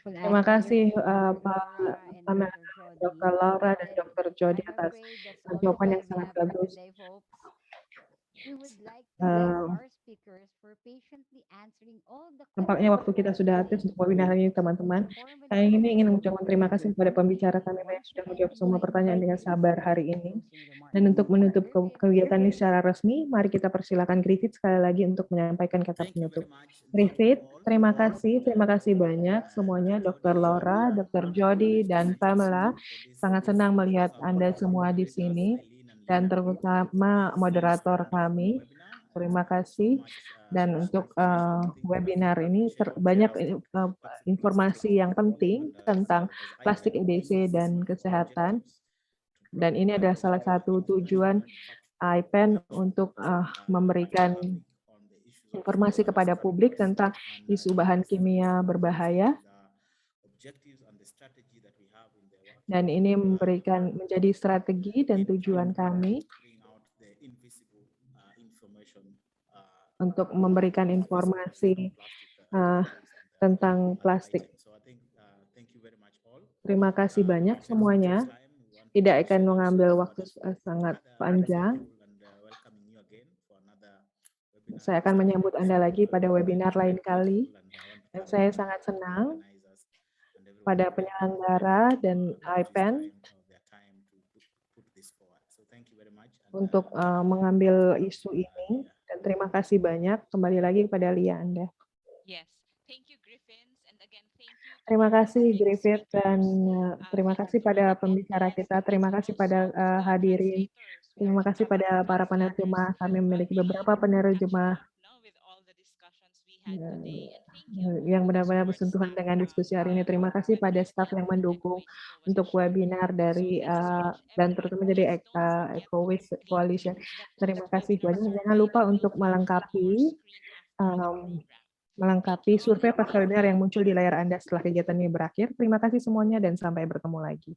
Terima kasih Pak Dr. Laura dan Dr. Jody atas jawaban yang sangat bagus. Nampaknya waktu kita sudah habis untuk webinar ini, teman-teman. Saya ingin mengucapkan terima kasih kepada pembicara kami yang sudah menjawab semua pertanyaan dengan sabar hari ini. Dan untuk menutup kegiatan ini secara resmi, mari kita persilakan Griffith sekali lagi untuk menyampaikan kata penutup. Griffith, terima kasih banyak semuanya, Dr. Laura, Dr. Jody, dan Pamela. Sangat senang melihat Anda semua di sini, dan terutama moderator kami. Terima kasih. Dan untuk webinar ini banyak informasi yang penting tentang plastik EDC dan kesehatan. Dan ini adalah salah satu tujuan IPEN untuk memberikan informasi kepada publik tentang isu bahan kimia berbahaya. Dan ini menjadi strategi dan tujuan kami untuk memberikan informasi tentang plastik. Terima kasih banyak semuanya. Tidak akan mengambil waktu sangat panjang. Saya akan menyambut Anda lagi pada webinar lain kali. Dan saya sangat senang pada penyelenggara dan IPEN untuk mengambil isu ini, dan terima kasih banyak. Kembali lagi kepada Lia Anda. Yes, thank you Griffins, and again thank you to Terima our kasih esteemed Griffith, dan speakers, terima and kasih to pada our pembicara guests, kita, and terima also kasih pada to the hadirin, translators. We terima are kasih pada para translators penerjemah. Kami memiliki really beberapa catching penerjemah up, no, with all the discussions we had today. And thank you yang to the benar-benar support bersentuhan staff dengan diskusi hari ini. Terima kasih pada staf yang mendukung untuk webinar dari dan terutama dari Eco Waste Coalition. Terima kasih banyak. Jangan lupa untuk melengkapi survei pasca webinar yang muncul di layar Anda setelah kegiatan ini berakhir. Terima kasih semuanya dan sampai bertemu lagi.